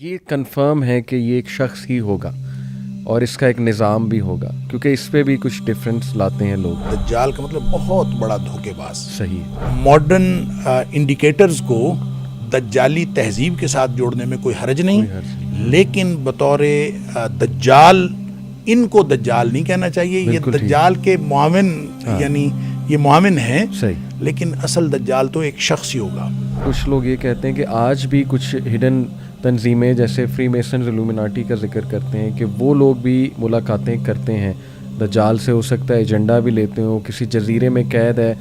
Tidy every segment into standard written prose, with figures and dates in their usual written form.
یہ کنفرم ہے کہ یہ ایک شخص ہی ہوگا اور اس کا ایک نظام بھی ہوگا، کیونکہ اس پہ بھی کچھ ڈفرینس لاتے ہیں لوگ۔ دجال کا مطلب بہت بڑا دھوکے باز۔ صحیح۔ ماڈرن انڈیکیٹرز کو دجالی تہذیب کے ساتھ جوڑنے میں کوئی حرج نہیں، لیکن بطور دجال ان کو دجال نہیں کہنا چاہیے۔ یہ دجال کے معاون، یعنی یہ معاون ہیں، لیکن اصل دجال تو ایک شخص ہی ہوگا۔ کچھ لوگ یہ کہتے ہیں کہ آج بھی کچھ ہڈن تنظیمیں جیسے فری میسنز الومناٹی کا ذکر کرتے ہیں کہ وہ لوگ بھی ملاقاتیں کرتے ہیں دجال سے، ہو سکتا ہے ایجنڈا بھی لیتے ہوں، کسی جزیرے میں قید ہے،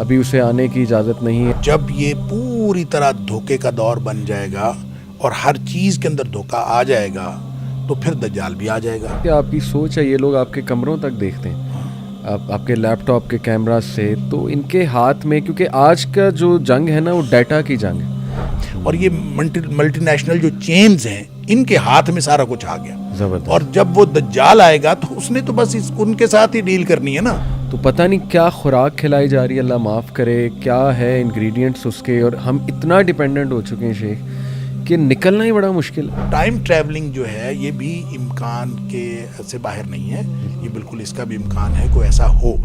ابھی اسے آنے کی اجازت نہیں ہے۔ جب یہ پوری طرح دھوکے کا دور بن جائے گا اور ہر چیز کے اندر دھوکہ آ جائے گا تو پھر دجال بھی آ جائے گا۔ کہ آپ کی سوچ ہے، یہ لوگ آپ کے کمروں تک دیکھتے ہیں، آپ کے لیپ ٹاپ کے کیمرہ سے، تو ان کے ہاتھ میں، کیونکہ آج کا جو جنگ ہے نا وہ ڈیٹا کی جنگ ہے، اور یہ ملٹی نیشنل جو چینز ہیں ان کے ہاتھ میں سارا کچھ آ گیا زبردست۔ اور جب وہ دجال آئے گا تو اس نے تو بس ان کے ساتھ ہی ڈیل کرنی ہے نا۔ تو پتہ نہیں کیا خوراک کھلائی جا رہی ہے، اللہ معاف کرے، کیا ہے انگریڈینٹس اس کے، اور ہم اتنا ڈیپینڈنٹ ہو چکے ہیں شیخ کہ نکلنا ہی بڑا مشکل ہے۔ ٹائم ٹریولنگ جو ہے یہ بھی امکان کے سے باہر نہیں ہے، یہ بالکل اس کا بھی امکان ہے کوئی ایسا ہو۔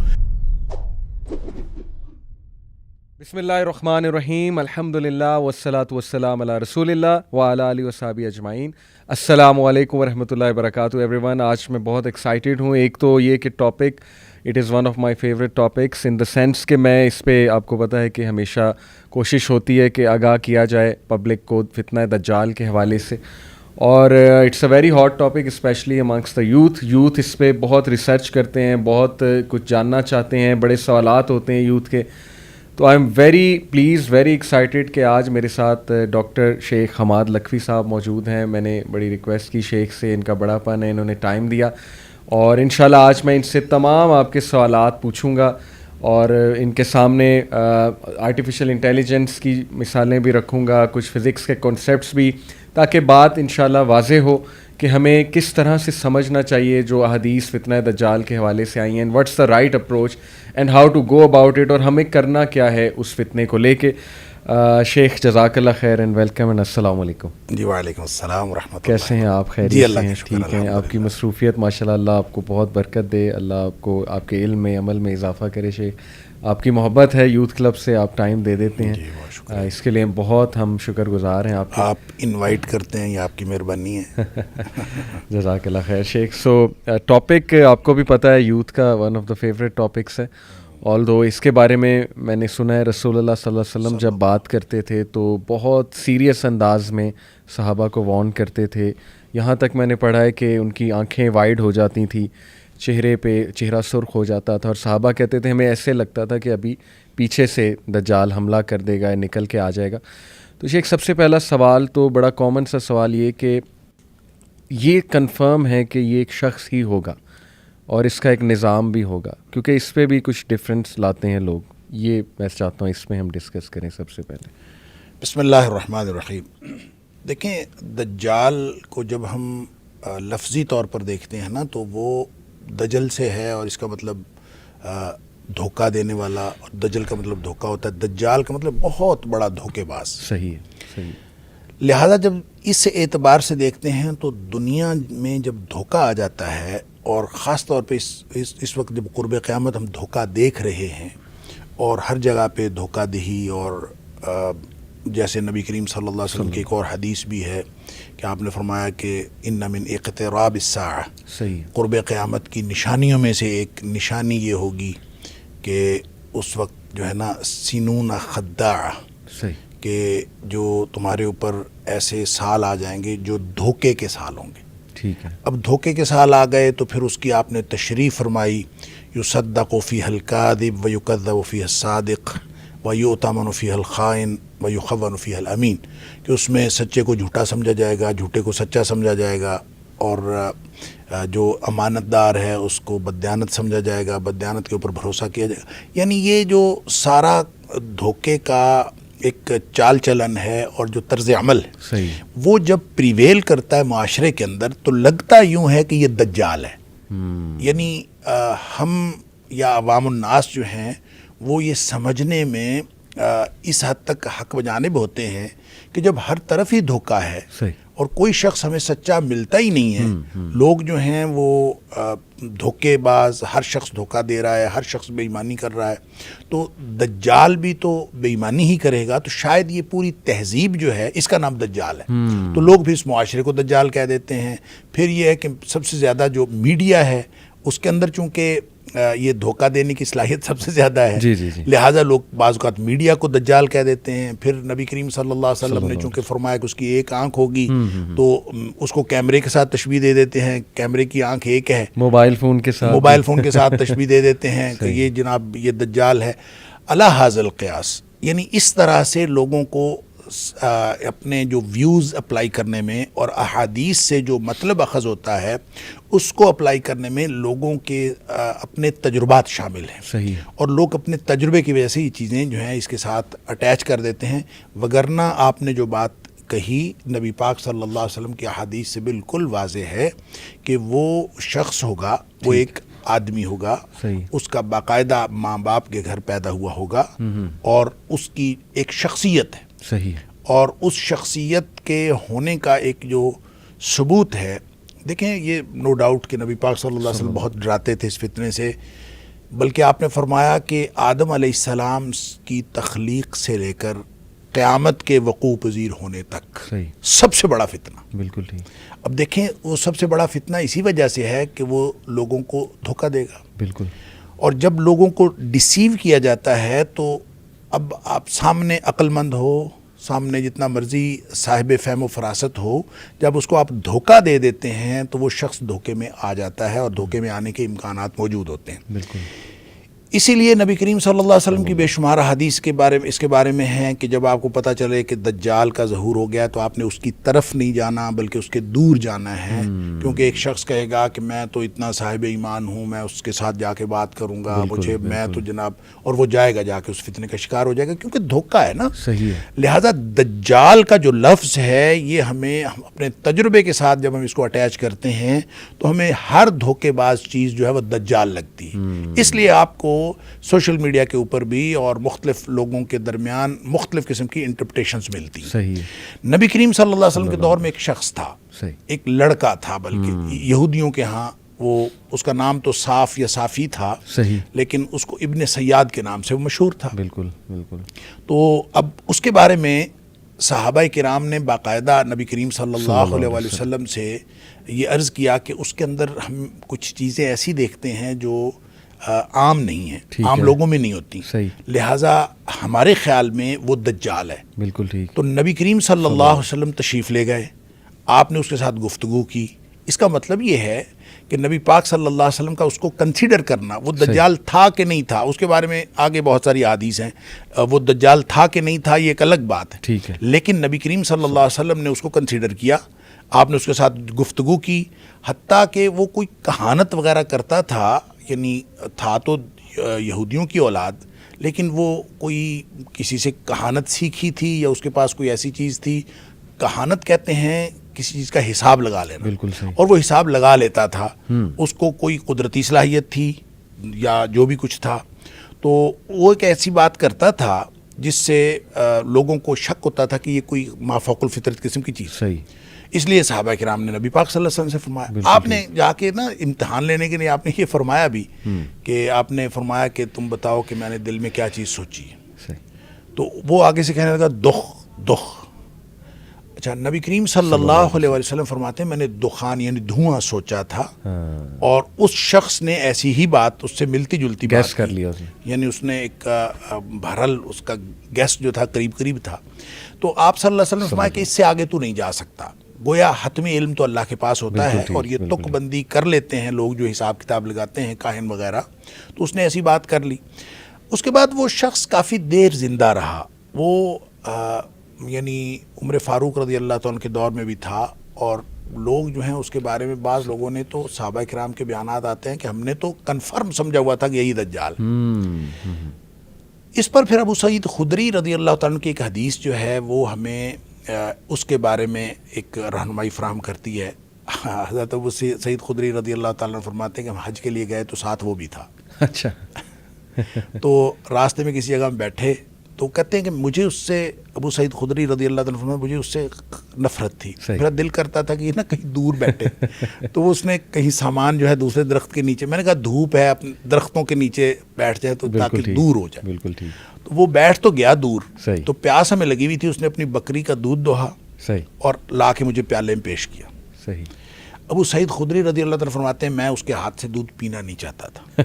بسم اللہ الرحمن الرحیم، الحمدللہ والصلاۃ والسلام علی رسول اللہ وعلی آلہ وصحبہ اجمعین۔ السلام علیکم ورحمۃ اللہ وبرکاتہ ایوری ون۔ آج میں بہت ایکسائٹیڈ ہوں۔ ایک تو یہ کہ topic it is one of my favourite topics in the sense کہ میں اس پہ، آپ کو پتہ ہے کہ ہمیشہ کوشش ہوتی ہے کہ آگاہ کیا جائے پبلک کو فتنہ دجال کے حوالے سے، اور it's a very hot topic especially amongst the youth اس پہ بہت ریسرچ کرتے ہیں، بہت کچھ جاننا چاہتے ہیں، بڑے سوالات ہوتے ہیں یوتھ کے۔ تو I am very please, very excited کہ آج میرے ساتھ ڈاکٹر شیخ حماد لکھوی صاحب موجود ہیں۔ میں نے بڑی ریکویسٹ کی شیخ سے، ان کا بڑا پن ہے، انہوں نے ٹائم دیا، اور انشاءاللہ آج میں ان سے تمام آپ کے سوالات پوچھوں گا، اور ان کے سامنے آرٹیفیشل انٹیلیجنس کی مثالیں بھی رکھوں گا، کچھ فزکس کے کانسیپٹس بھی، تاکہ بات انشاءاللہ واضح ہو کہ ہمیں کس طرح سے سمجھنا چاہیے جو احادیث فتنہ دجال کے حوالے سے آئی ہیں، and what's the right approach and how to go about it, اور ہمیں کرنا کیا ہے اس فتنے کو لے کے۔ شیخ جزاک اللہ خیر اینڈ ویلکم اینڈ السلام علیکم۔ جی وعلیکم السلام ورحمۃ اللہ۔ کیسے ہیں آپ؟ خیریت سے ہیں؟ ٹھیک ہیں؟ آپ کی مصروفیت ماشاءاللہ، اللہ آپ کو بہت برکت دے، اللہ آپ کو آپ کے علم میں، عمل میں اضافہ کرے۔ شیخ آپ کی محبت ہے یوتھ کلب سے، آپ ٹائم دے دیتے ہیں، اس کے لیے بہت ہم شکر گزار ہیں آپ کے۔ آپ انوائٹ کرتے ہیں، یہ آپ کی مہربانی ہے۔ جزاک اللہ خیر شیخ۔ سو ٹاپک آپ کو بھی پتہ ہے یوتھ کا one of the favourite topics ہے، آل دو اس کے بارے میں نے سنا ہے رسول اللہ صلی اللہ علیہ وسلم جب بات کرتے تھے تو بہت سیریس انداز میں صحابہ کو وارن کرتے تھے، یہاں تک میں نے پڑھا ہے کہ ان کی آنکھیں وائڈ ہو جاتی تھیں، چہرے پہ چہرہ سرخ ہو جاتا تھا، اور صحابہ کہتے تھے ہمیں ایسے لگتا تھا کہ ابھی پیچھے سے دجال حملہ کر دے گا، نکل کے آ جائے گا۔ تو شیخ سب سے پہلا سوال تو بڑا کامن سا سوال یہ کہ یہ کنفرم ہے کہ یہ ایک شخص ہی ہوگا اور اس کا ایک نظام بھی ہوگا، کیونکہ اس پہ بھی کچھ ڈفرینس لاتے ہیں لوگ، یہ میں چاہتا ہوں اس میں ہم ڈسکس کریں سب سے پہلے۔ بسم اللہ الرحمن الرحیم۔ دیکھیں، دجال کو جب ہم لفظی طور پر دیکھتے ہیں نا تو وہ دجل سے ہے، اور اس کا مطلب دھوکہ دینے والا، اور دجل کا مطلب دھوکہ ہوتا ہے، دجال کا مطلب بہت بڑا دھوکے باز۔ صحیح ہے، صحیح۔ لہٰذا جب اس اعتبار سے دیکھتے ہیں تو دنیا میں جب دھوکہ آ جاتا ہے، اور خاص طور پہ اس وقت جب قرب قیامت ہم دھوکہ دیکھ رہے ہیں، اور ہر جگہ پہ دھوکہ دہی، اور جیسے نبی کریم صلی اللہ علیہ وسلم کی ایک اور حدیث بھی ہے کہ آپ نے فرمایا کہ ان من اقتراب الساعہ، صحیح، قرب قیامت کی نشانیوں میں سے ایک نشانی یہ ہوگی کہ اس وقت جو ہے نا سینون خداع، صحیح، کہ جو تمہارے اوپر ایسے سال آ جائیں گے جو دھوکے کے سال ہوں گے۔ ٹھیک ہے۔ اب دھوکے کے سال آ گئے تو پھر اس کی آپ نے تشریح فرمائی، یصدق فیہ الکاذب ویکذب فیہ الصادق ویؤتمن فیہ الخائن ویخون فیہ الامین، کہ اس میں سچے کو جھوٹا سمجھا جائے گا، جھوٹے کو سچا سمجھا جائے گا، اور جو امانت دار ہے اس کو بددیانت سمجھا جائے گا، بددیانت کے اوپر بھروسہ کیا جائے گا۔ یعنی یہ جو سارا دھوکے کا ایک چال چلن ہے اور جو طرز عمل ہے، صحیح، وہ جب پریویل کرتا ہے معاشرے کے اندر تو لگتا یوں ہے کہ یہ دجال ہے۔ یعنی ہم یا عوام الناس جو ہیں وہ یہ سمجھنے میں اس حد تک حق بجانب ہوتے ہیں کہ جب ہر طرف ہی دھوکہ ہے صحیح، اور کوئی شخص ہمیں سچا ملتا ہی نہیں ہے. لوگ جو ہیں وہ دھوکے باز، ہر شخص دھوکہ دے رہا ہے، ہر شخص بے ایمانی کر رہا ہے. تو دجال بھی تو بے ایمانی ہی کرے گا، تو شاید یہ پوری تہذیب جو ہے اس کا نام دجال ہے. تو لوگ بھی اس معاشرے کو دجال کہہ دیتے ہیں. پھر یہ ہے کہ سب سے زیادہ جو میڈیا ہے اس کے اندر چونکہ یہ دھوکہ دینے کی صلاحیت سب سے زیادہ ہے، لہٰذا لوگ بعض اوقات میڈیا کو دجال کہہ دیتے ہیں. پھر نبی کریم صلی اللہ علیہ وسلم نے چونکہ فرمایا کہ اس کی ایک آنکھ ہوگی تو اس کو کیمرے کے ساتھ تشبیہ دے دیتے ہیں، کیمرے کی آنکھ ایک ہے، موبائل فون کے ساتھ تشبیہ دے دیتے ہیں کہ یہ جناب یہ دجال ہے. علی ھذا القیاس، یعنی اس طرح سے لوگوں کو اپنے جو ویوز اپلائی کرنے میں اور احادیث سے جو مطلب اخذ ہوتا ہے اس کو اپلائی کرنے میں لوگوں کے اپنے تجربات شامل ہیں. صحیح. اور لوگ اپنے تجربے کی وجہ سے یہ چیزیں جو ہیں اس کے ساتھ اٹیچ کر دیتے ہیں. وگرنہ آپ نے جو بات کہی نبی پاک صلی اللہ علیہ وسلم کی احادیث سے بالکل واضح ہے کہ وہ شخص ہوگا، وہ ایک آدمی ہوگا، اس کا باقاعدہ ماں باپ کے گھر پیدا ہوا ہوگا اور اس کی ایک شخصیت ہے. صحیح. اور اس شخصیت کے ہونے کا ایک جو ثبوت ہے، دیکھیں یہ نو ڈاؤٹ کہ نبی پاک صلی اللہ علیہ وسلم بہت ڈراتے تھے اس فتنے سے، بلکہ آپ نے فرمایا کہ آدم علیہ السلام کی تخلیق سے لے کر قیامت کے وقوع پذیر ہونے تک سب سے بڑا فتنہ. بالکل ٹھیک. اب دیکھیں وہ سب سے بڑا فتنہ اسی وجہ سے ہے کہ وہ لوگوں کو دھوکہ دے گا. بالکل. اور جب لوگوں کو ڈیسیو کیا جاتا ہے تو اب آپ سامنے عقل مند ہو، سامنے جتنا مرضی صاحب فہم و فراست ہو، جب اس کو آپ دھوکہ دے دیتے ہیں تو وہ شخص دھوکے میں آ جاتا ہے اور دھوکے میں آنے کے امکانات موجود ہوتے ہیں. بالکل. اسی لیے نبی کریم صلی اللہ علیہ وسلم کی بے شمار حدیث کے بارے میں اس کے بارے میں ہیں کہ جب آپ کو پتہ چلے کہ دجال کا ظہور ہو گیا تو آپ نے اس کی طرف نہیں جانا بلکہ اس کے دور جانا ہے. کیونکہ ایک شخص کہے گا کہ میں تو اتنا صاحب ایمان ہوں، میں اس کے ساتھ جا کے بات کروں گا، مجھے میں تو جناب، اور وہ جائے گا، جا کے اس فتنے کا شکار ہو جائے گا کیونکہ دھوکہ ہے نا. صحیح ہے. لہذا دجال کا جو لفظ ہے یہ ہمیں اپنے تجربے کے ساتھ جب ہم اس کو اٹیچ کرتے ہیں تو ہمیں ہر دھوکے باز چیز جو ہے وہ دجال لگتی ہے. اس لیے آپ کو سوشل میڈیا کے اوپر بھی اور مختلف لوگوں کے درمیان مختلف قسم کی انٹرپریٹیشنز ملتی ہیں. صحیح. نبی کریم صلی اللہ علیہ وسلم کے دور میں ایک شخص تھا، ایک لڑکا تھا، بلکہ یہودیوں کے ہاں وہ اس کا نام تو صاف یا صافی تھا، لیکن اس کو ابن سیاد کے نام سے وہ مشہور تھا. بالکل بالکل. تو اب اس کے بارے میں صحابہ کرام نے باقاعدہ نبی کریم صلی اللہ علیہ وسلم سے یہ عرض کیا کہ اس کے اندر ہم کچھ چیزیں ایسی دیکھتے ہیں جو عام نہیں ہیں، عام لوگوں میں نہیں ہوتی، لہٰذا ہمارے خیال میں وہ دجال ہے. بالکل ٹھیک. تو نبی کریم صلی اللہ علیہ وسلم تشریف لے گئے، آپ نے اس کے ساتھ گفتگو کی. اس کا مطلب یہ ہے کہ نبی پاک صلی اللہ علیہ وسلم کا اس کو کنسیڈر کرنا، وہ دجال تھا کہ نہیں تھا اس کے بارے میں آگے بہت ساری احادیث ہیں، وہ دجال تھا کہ نہیں تھا یہ ایک الگ بات ہے. ٹھیک ہے. لیکن نبی کریم صلی اللہ علیہ وسلم نے اس کو کنسیڈر کیا، آپ نے اس کے ساتھ گفتگو کی، حتیٰ کہ وہ کوئی کہانت وغیرہ کرتا تھا، یعنی تھا تو یہودیوں کی اولاد لیکن وہ کوئی کسی سے کہانت سیکھی تھی یا اس کے پاس کوئی ایسی چیز تھی. کہانت کہتے ہیں کسی چیز کا حساب لگا لینا. بالکل صحیح. اور وہ حساب لگا لیتا تھا. اس کو کوئی قدرتی صلاحیت تھی یا جو بھی کچھ تھا، تو وہ ایک ایسی بات کرتا تھا جس سے لوگوں کو شک ہوتا تھا کہ یہ کوئی مافوق الفطرت قسم کی چیز. صحیح. اس لیے صحابہ کرام نے نبی پاک صلی اللہ علیہ وسلم سے فرمایا. آپ نے جا کے نا امتحان لینے کے لیے آپ نے یہ فرمایا بھی کہ آپ نے فرمایا کہ تم بتاؤ کہ میں نے دل میں کیا چیز سوچی ہے. تو وہ آگے سے کہنے لگا دخ. اچھا، نبی کریم صلی اللہ علیہ وسلم فرماتے ہیں میں نے دخان یعنی دھواں سوچا تھا، اور اس شخص نے ایسی ہی بات اس سے ملتی جلتی گیس کر لیا، یعنی اس نے ایک بہرحال اس کا گیس جو تھا قریب تھا. تو آپ صلی اللہ علیہ وسلم نے فرمایا کہ اس سے آگے تو نہیں جا سکتا. گویا حتمی علم تو اللہ کے پاس ہوتا ہے، اور یہ تک بندی کر لیتے ہیں لوگ جو حساب کتاب لگاتے ہیں کاہن وغیرہ. تو اس نے ایسی بات کر لی. اس کے بعد وہ شخص کافی دیر زندہ رہا. وہ یعنی عمر فاروق رضی اللہ تعالیٰ کے دور میں بھی تھا، اور لوگ جو ہیں اس کے بارے میں بعض لوگوں نے تو صحابہ کرام کے بیانات آتے ہیں کہ ہم نے تو کنفرم سمجھا ہوا تھا کہ یہی دجال. اس پر پھر ابو سعید خدری رضی اللہ تعالیٰ کی ایک حدیث جو ہے وہ ہمیں اس کے بارے میں ایک رہنمائی فراہم کرتی ہے. حضرت ابو سعید خدری رضی اللہ تعالیٰ عنہ فرماتے ہیں کہ ہم حج کے لیے گئے تو ساتھ وہ بھی تھا. اچھا. تو راستے میں کسی جگہ میں بیٹھے تو کہتے ہیں کہ مجھے اس سے ابو سعید خدری رضی اللہ تعالیٰ عنہ مجھے اس سے نفرت تھی. میرا دل کرتا تھا کہ یہ نا کہیں دور بیٹھے. تو اس نے کہیں سامان جو ہے دوسرے درخت کے نیچے, میں نے کہا دھوپ ہے اپنے درختوں کے نیچے بیٹھ جائے تو تاکہ دور ہو جائے. بالکل ٹھیک. تو وہ بیٹھ تو گیا دور, صحیح. تو پیاس ہمیں لگی ہوئی تھی, اس نے اپنی بکری کا دودھ دوہا, صحیح, اور لا کے مجھے پیالے میں پیش کیا. صحیح. ابو سعید خدری رضی اللہ تعالیٰ فرماتے ہیں میں اس کے ہاتھ سے دودھ پینا نہیں چاہتا تھا,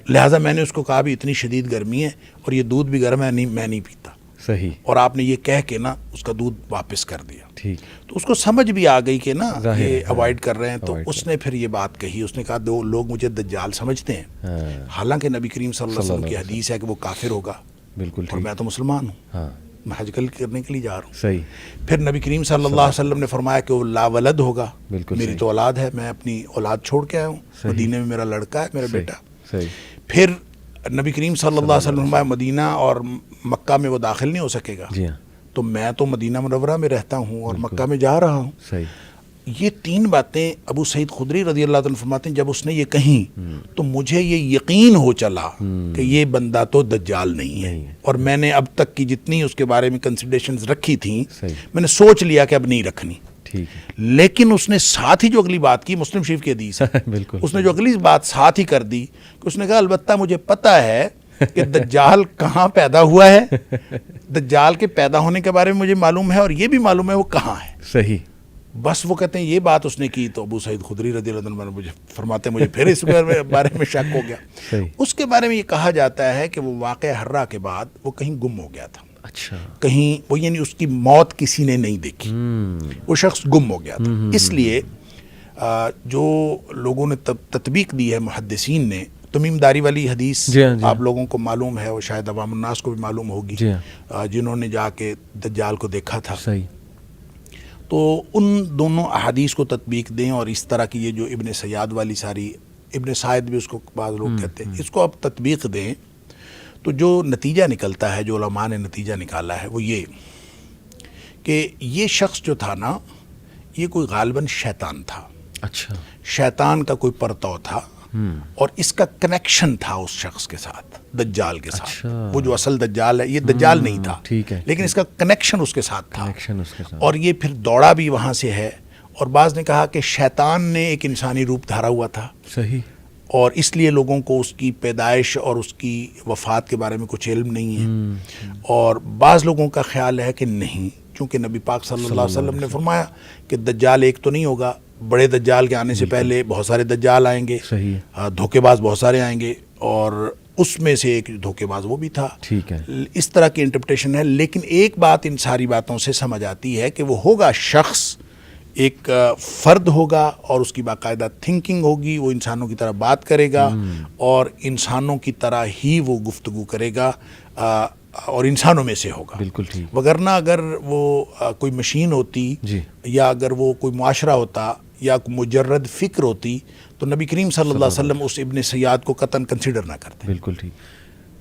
لہٰذا میں نے اس کو کہا بھی اتنی شدید گرمی ہے اور یہ دودھ بھی گرم ہے, میں نہیں پیتا. صحیح. اور آپ نے یہ کہہ کے نا اس کا دودھ واپس کر دیا. ٹھیک. تو اس کو سمجھ بھی آ گئی کہ نا یہ اوائڈ کر رہے ہیں. تو اس نے پھر یہ بات کہی, اس نے کہا دو لوگ مجھے دجال سمجھتے ہیں, حالانکہ نبی کریم صلی اللہ علیہ وسلم کی حدیث ہے کہ وہ کافر ہوگا. بالکل. اور میں تو مسلمان ہوں, ہاں, میں حج کرنے کے لیے جا رہا ہوں. صحیح. پھر نبی کریم صلی اللہ علیہ وسلم نے فرمایا کہ وہ لا ولد ہوگا. بالکل. میری تو اولاد ہے, میں اپنی اولاد چھوڑ کے آیا ہوں, مدینے میں میرا لڑکا ہے, میرا بیٹا. صحیح. پھر نبی کریم صلی اللہ علیہ وسلم فرمایا مدینہ اور مکہ میں وہ داخل نہیں ہو سکے گا. جی ہاں. تو میں تو مدینہ منورہ میں رہتا ہوں اور مکہ میں جا رہا ہوں. صحیح. یہ تین باتیں ابو سعید خدری رضی اللہ عنہ فرماتے ہیں, جب اس نے یہ کہیں تو مجھے یہ یقین ہو چلا کہ یہ بندہ تو دجال نہیں ہے. اور میں نے اب تک کی جتنی اس کے بارے میں کنسیڈریشنز رکھی تھیں, میں نے سوچ لیا کہ اب نہیں رکھنی. لیکن اس نے ساتھ ہی جو اگلی بات کی, مسلم شریف کی حدیث ہے, بالکل, اس نے جو اگلی بات ساتھ ہی کر دی کہ اس نے کہا البتہ مجھے پتہ ہے کہ دجال کہاں پیدا ہوا ہے, دجال کے پیدا ہونے کے بارے میں مجھے معلوم ہے, اور یہ بھی معلوم ہے وہ کہاں ہے. صحیح. بس وہ کہتے ہیں یہ بات اس نے کی تو ابو سعید خدری رضی اللہ عنہ مجھے فرماتے ہیں مجھے پھر اس بارے میں شک ہو گیا. اس کے بارے میں یہ کہا جاتا ہے کہ وہ واقعہ حرہ کے بعد وہ کہیں گم ہو گیا تھا. اچھا. کہیں وہ, یعنی اس کی موت کسی نے نہیں دیکھی, وہ شخص گم ہو گیا تھا. اس لیے جو لوگوں نے تطبیق دی ہے محدثین نے, تمیم داری والی حدیث آپ لوگوں کو معلوم ہے, وہ شاید عوام الناس کو بھی معلوم ہوگی, جنہوں نے جا کے دجال کو دیکھا تھا. صحیح. تو ان دونوں احادیث کو تطبیق دیں, اور اس طرح کی یہ جو ابن سیاد والی ساری, ابن سعید بھی اس کو بعض لوگ کہتے ہیں, اس کو آپ تطبیق دیں تو جو نتیجہ نکلتا ہے, جو علماء نے نتیجہ نکالا ہے, وہ یہ کہ یہ شخص جو تھا نا, یہ کوئی غالباً شیطان تھا. اچھا. شیطان کا کوئی پرتو تھا, اور اس کا کنیکشن تھا اس شخص کے ساتھ, دجال کے ساتھ. وہ جو اصل دجال ہے, یہ دجال نہیں تھا, لیکن اس کا کنیکشن اس کے ساتھ تھا, اور یہ پھر دوڑا بھی وہاں سے ہے. اور بعض نے کہا کہ شیطان نے ایک انسانی روپ دھارا ہوا تھا. صحیح. اور اس لیے لوگوں کو اس کی پیدائش اور اس کی وفات کے بارے میں کچھ علم نہیں ہے. اور بعض لوگوں کا خیال ہے کہ نہیں, چونکہ نبی پاک صلی اللہ علیہ وسلم نے فرمایا کہ دجال ایک تو نہیں ہوگا, بڑے دجال کے آنے سے پہلے بہت سارے دجال آئیں گے, دھوکے باز بہت سارے آئیں گے, اور اس میں سے ایک دھوکے باز وہ بھی تھا. ٹھیک ہے. اس طرح کی انٹرپریٹیشن ہے. لیکن ایک بات ان ساری باتوں سے سمجھ آتی ہے کہ وہ ہوگا شخص, ایک فرد ہوگا, اور اس کی باقاعدہ تھنکنگ ہوگی, وہ انسانوں کی طرح بات کرے گا, اور انسانوں کی طرح ہی وہ گفتگو کرے گا, اور انسانوں میں سے ہوگا. بالکل ٹھیک. وگرنہ اگر وہ کوئی مشین ہوتی, یا اگر وہ کوئی معاشرہ ہوتا, یا مجرد فکر ہوتی, تو نبی کریم صلی اللہ علیہ وسلم اس ابن سیاد کو قطعاً کنسیڈر نہ کرتے. بالکل ٹھیک.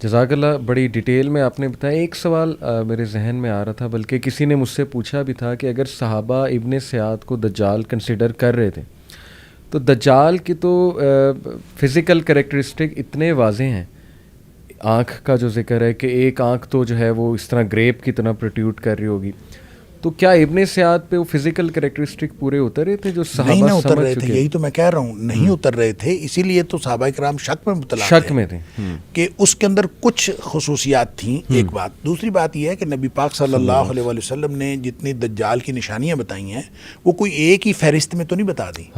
جزاک اللہ, بڑی ڈیٹیل میں آپ نے بتایا. ایک سوال میرے ذہن میں آ رہا تھا, بلکہ کسی نے مجھ سے پوچھا بھی تھا کہ اگر صحابہ ابن سیاد کو دجال کنسیڈر کر رہے تھے, تو دجال کی تو فزیکل کریکٹرسٹک اتنے واضح ہیں, آنکھ کا جو ذکر ہے کہ ایک آنکھ تو جو ہے وہ اس طرح گریپ کی طرح پروٹیوٹ کر رہی ہوگی, تو کیا ابن سیاد پہ وہ فزیکل کریکٹرسٹک پورے اتر رہے تھے جو صحابہ نہیں اتر رہے تھے؟ یہی تو میں کہہ رہا ہوں, نہیں اتر رہے تھے. اسی لیے تو صحابہ کرام شک میں مبتلا تھے کہ اس کے اندر کچھ خصوصیات تھیں. ایک بات. دوسری بات یہ ہے کہ نبی پاک صلی اللہ علیہ وسلم نے جتنی دجال کی نشانیاں بتائی ہیں, وہ کوئی ایک ہی فہرست میں تو نہیں بتا دی.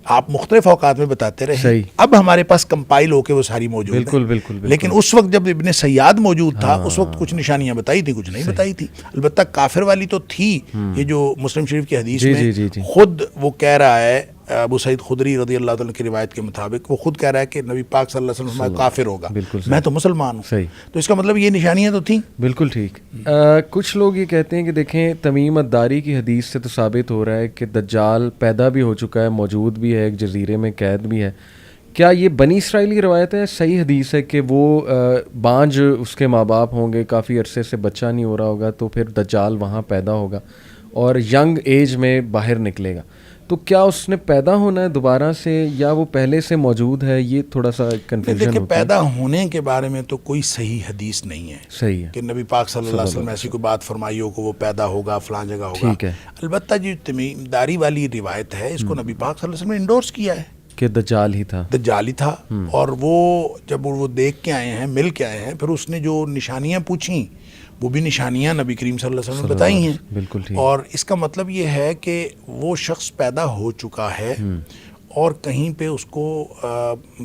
آپ مختلف اوقات میں بتاتے رہے. اب ہمارے پاس کمپائل ہو کے وہ ساری موجود ہیں. بالکل. لیکن اس وقت جب ابن سیاد موجود تھا, اس وقت کچھ نشانیاں بتائی تھی, کچھ نہیں بتائی تھی. البتہ کافر والی تو تھی. یہ جو مسلم شریف کی حدیث میں خود وہ کہہ رہا ہے, ابو سعید خدری رضی اللہ عنہ کی روایت کے مطابق, وہ خود کہہ رہا ہے کہ نبی پاک صلی اللہ علیہ وسلم کافر ہوگا, میں تو مسلمان ہوں. تو اس کا مطلب یہ نشانیاں تو تھیں. بالکل ٹھیک. کچھ لوگ یہ کہتے ہیں کہ دیکھیں, تمیم الداری کی حدیث سے تو ثابت ہو رہا ہے کہ دجال پیدا بھی ہو چکا ہے, موجود بھی ہے, ایک جزیرے میں قید بھی ہے. کیا یہ بنی اسرائیلی روایت ہے, صحیح حدیث ہے کہ وہ بانجھ اس کے ماں باپ ہوں گے, کافی عرصے سے بچہ نہیں ہو رہا ہوگا, تو پھر دجال وہاں پیدا ہوگا, اور ینگ ایج میں باہر نکلے گا. تو کیا اس نے پیدا ہونا ہے دوبارہ سے یا وہ پہلے سے موجود ہے؟ یہ تھوڑا سا کنفیوژن دیکھیں ہوتا ہے. پیدا ہونے کے بارے میں تو کوئی صحیح حدیث نہیں ہے صحیح ہے کہ نبی پاک صلی اللہ علیہ وسلم ایسی کوئی بات فرمائی ہو کہ وہ پیدا ہوگا فلاں جگہ ہوگا. ٹھیک ہے البتہ جو تمیم داری والی روایت ہے اس کو نبی پاک صلی اللہ علیہ وسلم نے انڈورس کیا ہے کہ دجال ہی تھا. دجال ہی تھا. اور وہ جب وہ دیکھ کے آئے ہیں مل کے آئے ہیں پھر اس نے جو نشانیاں پوچھیں وہ بھی نشانیاں نبی کریم صلی اللہ علیہ وسلم نے بتائی ہیں. بالکل ٹھیک. اور اس کا مطلب یہ ہے کہ وہ شخص پیدا ہو چکا ہے اور کہیں پہ اس کو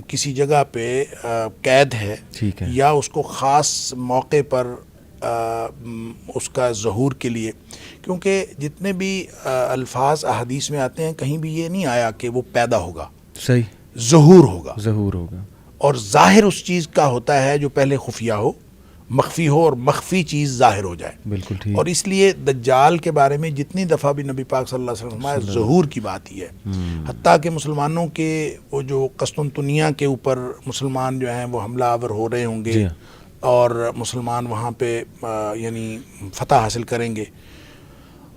کسی جگہ پہ قید ہے ٹھیک ہے یا اس کو خاص موقع پر اس کا ظہور کے لیے، کیونکہ جتنے بھی الفاظ احادیث میں آتے ہیں کہیں بھی یہ نہیں آیا کہ وہ پیدا ہوگا، صحیح ظہور ہوگا. ظہور ہوگا. اور ظاہر اس چیز کا ہوتا ہے جو پہلے خفیہ ہو، مخفی ہو، اور مخفی چیز ظاہر ہو جائے. بالکل ٹھیک. اور اس لیے دجال کے بارے میں جتنی دفعہ بھی نبی پاک صلی اللہ علیہ وسلم نے ظہور کی بات ہی ہے، حتیٰ کہ مسلمانوں کے وہ جو قسطنطنیہ کے اوپر مسلمان جو ہیں وہ حملہ آور ہو رہے ہوں گے اور مسلمان وہاں پہ یعنی فتح حاصل کریں گے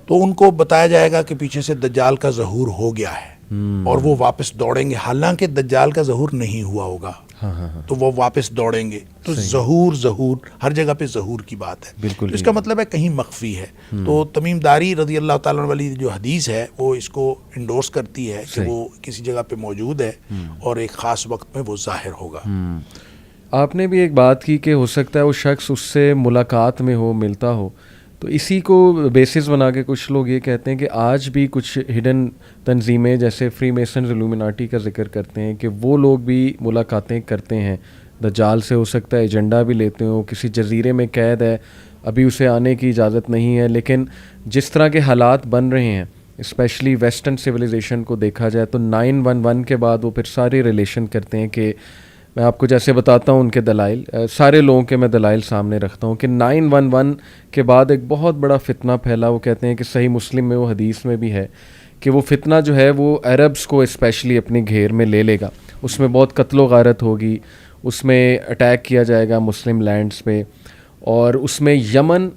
تو ان کو بتایا جائے گا کہ پیچھے سے دجال کا ظہور ہو گیا ہے اور وہ واپس دوڑیں گے، حالانکہ دجال کا ظہور نہیں ہوا ہوگا تو وہ واپس دوڑیں گے. تو ظہور ہر جگہ پہ ظہور کی بات ہے. بالکل اس کا مطلب ہے کہیں مخفی ہے. تو تمیم داری رضی اللہ تعالیٰ عنہ والی جو حدیث ہے وہ اس کو انڈورس کرتی ہے کہ وہ کسی جگہ پہ موجود ہے اور ایک خاص وقت میں وہ ظاہر ہوگا. آپ نے بھی ایک بات کی کہ ہو سکتا ہے وہ شخص اس سے ملاقات میں ہو، ملتا ہو. تو اسی کو بیسس بنا کے کچھ لوگ یہ کہتے ہیں کہ آج بھی کچھ ہڈن تنظیمیں جیسے فری میسنز الومناٹی کا ذکر کرتے ہیں کہ وہ لوگ بھی ملاقاتیں کرتے ہیں دجال سے. ہو سکتا ہے ایجنڈا بھی لیتے ہوں، کسی جزیرے میں قید ہے، ابھی اسے آنے کی اجازت نہیں ہے، لیکن جس طرح کے حالات بن رہے ہیں اسپیشلی ویسٹرن سویلائزیشن کو دیکھا جائے تو 9/11 کے بعد وہ پھر سارے ریلیشن کرتے ہیں کہ میں آپ کو جیسے بتاتا ہوں ان کے دلائل، سارے لوگوں کے میں دلائل سامنے رکھتا ہوں کہ 9/11 کے بعد ایک بہت بڑا فتنہ پھیلا. وہ کہتے ہیں کہ صحیح مسلم میں وہ حدیث میں بھی ہے کہ وہ فتنہ جو ہے وہ عربز کو اسپیشلی اپنے گھیر میں لے لے گا. اس میں بہت قتل و غارت ہوگی، اس میں اٹیک کیا جائے گا مسلم لینڈز پہ، اور اس میں یمن،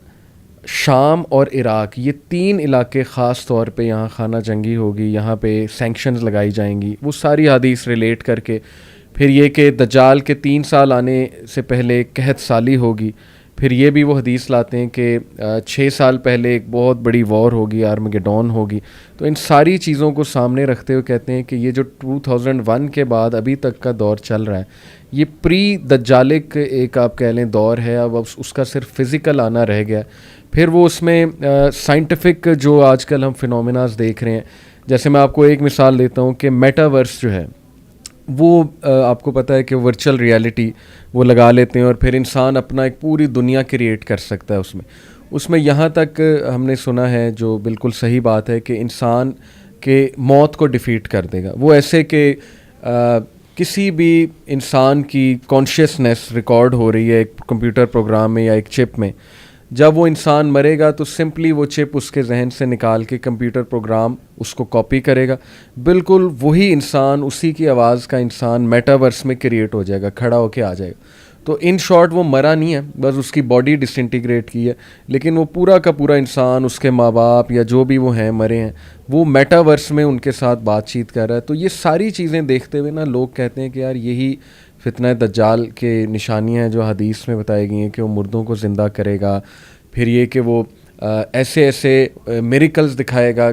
شام اور عراق یہ 3 علاقے خاص طور پہ یہاں خانہ جنگی ہوگی، یہاں پہ سینکشنز لگائی جائیں گی. وہ ساری حدیث ریلیٹ کر کے پھر یہ کہ دجال کے 3 سال آنے سے پہلے قحط سالی ہوگی. پھر یہ بھی وہ حدیث لاتے ہیں کہ 6 سال پہلے ایک بہت بڑی وار ہوگی، آرمگیڈون ہوگی. تو ان ساری چیزوں کو سامنے رکھتے ہوئے کہتے ہیں کہ یہ جو 2001 کے بعد ابھی تک کا دور چل رہا ہے یہ پری دجالک ایک آپ کہہ لیں دور ہے. اب اس کا صرف فزیکل آنا رہ گیا. پھر وہ اس میں سائنٹیفک جو آج کل ہم فینومیناز دیکھ رہے ہیں، جیسے میں آپ کو ایک مثال دیتا ہوں کہ میٹاورس جو ہے وہ آپ کو پتہ ہے کہ ورچوئل ریالٹی وہ لگا لیتے ہیں اور پھر انسان اپنا ایک پوری دنیا کریٹ کر سکتا ہے اس میں یہاں تک ہم نے سنا ہے جو بالکل صحیح بات ہے کہ انسان کے موت کو ڈیفیٹ کر دے گا. وہ ایسے کہ کسی بھی انسان کی کانشیسنیس ریکارڈ ہو رہی ہے ایک کمپیوٹر پروگرام میں یا ایک چپ میں، جب وہ انسان مرے گا تو سمپلی وہ چپ اس کے ذہن سے نکال کے کمپیوٹر پروگرام اس کو کاپی کرے گا، بالکل وہی انسان، اسی کی آواز کا انسان میٹاورس میں کریٹ ہو جائے گا، کھڑا ہو کے آ جائے گا. تو ان شارٹ وہ مرا نہیں ہے، بس اس کی باڈی ڈس انٹیگریٹ کی ہے، لیکن وہ پورا کا پورا انسان، اس کے ماں باپ یا جو بھی وہ ہیں مرے ہیں، وہ میٹاورس میں ان کے ساتھ بات چیت کر رہا ہے. تو یہ ساری چیزیں دیکھتے ہوئے نا لوگ کہتے ہیں کہ یار یہی فتنہ دجال کے نشانیاں ہیں جو حدیث میں بتائی گئی ہیں کہ وہ مردوں کو زندہ کرے گا. پھر یہ کہ وہ ایسے ایسے میریکلز دکھائے گا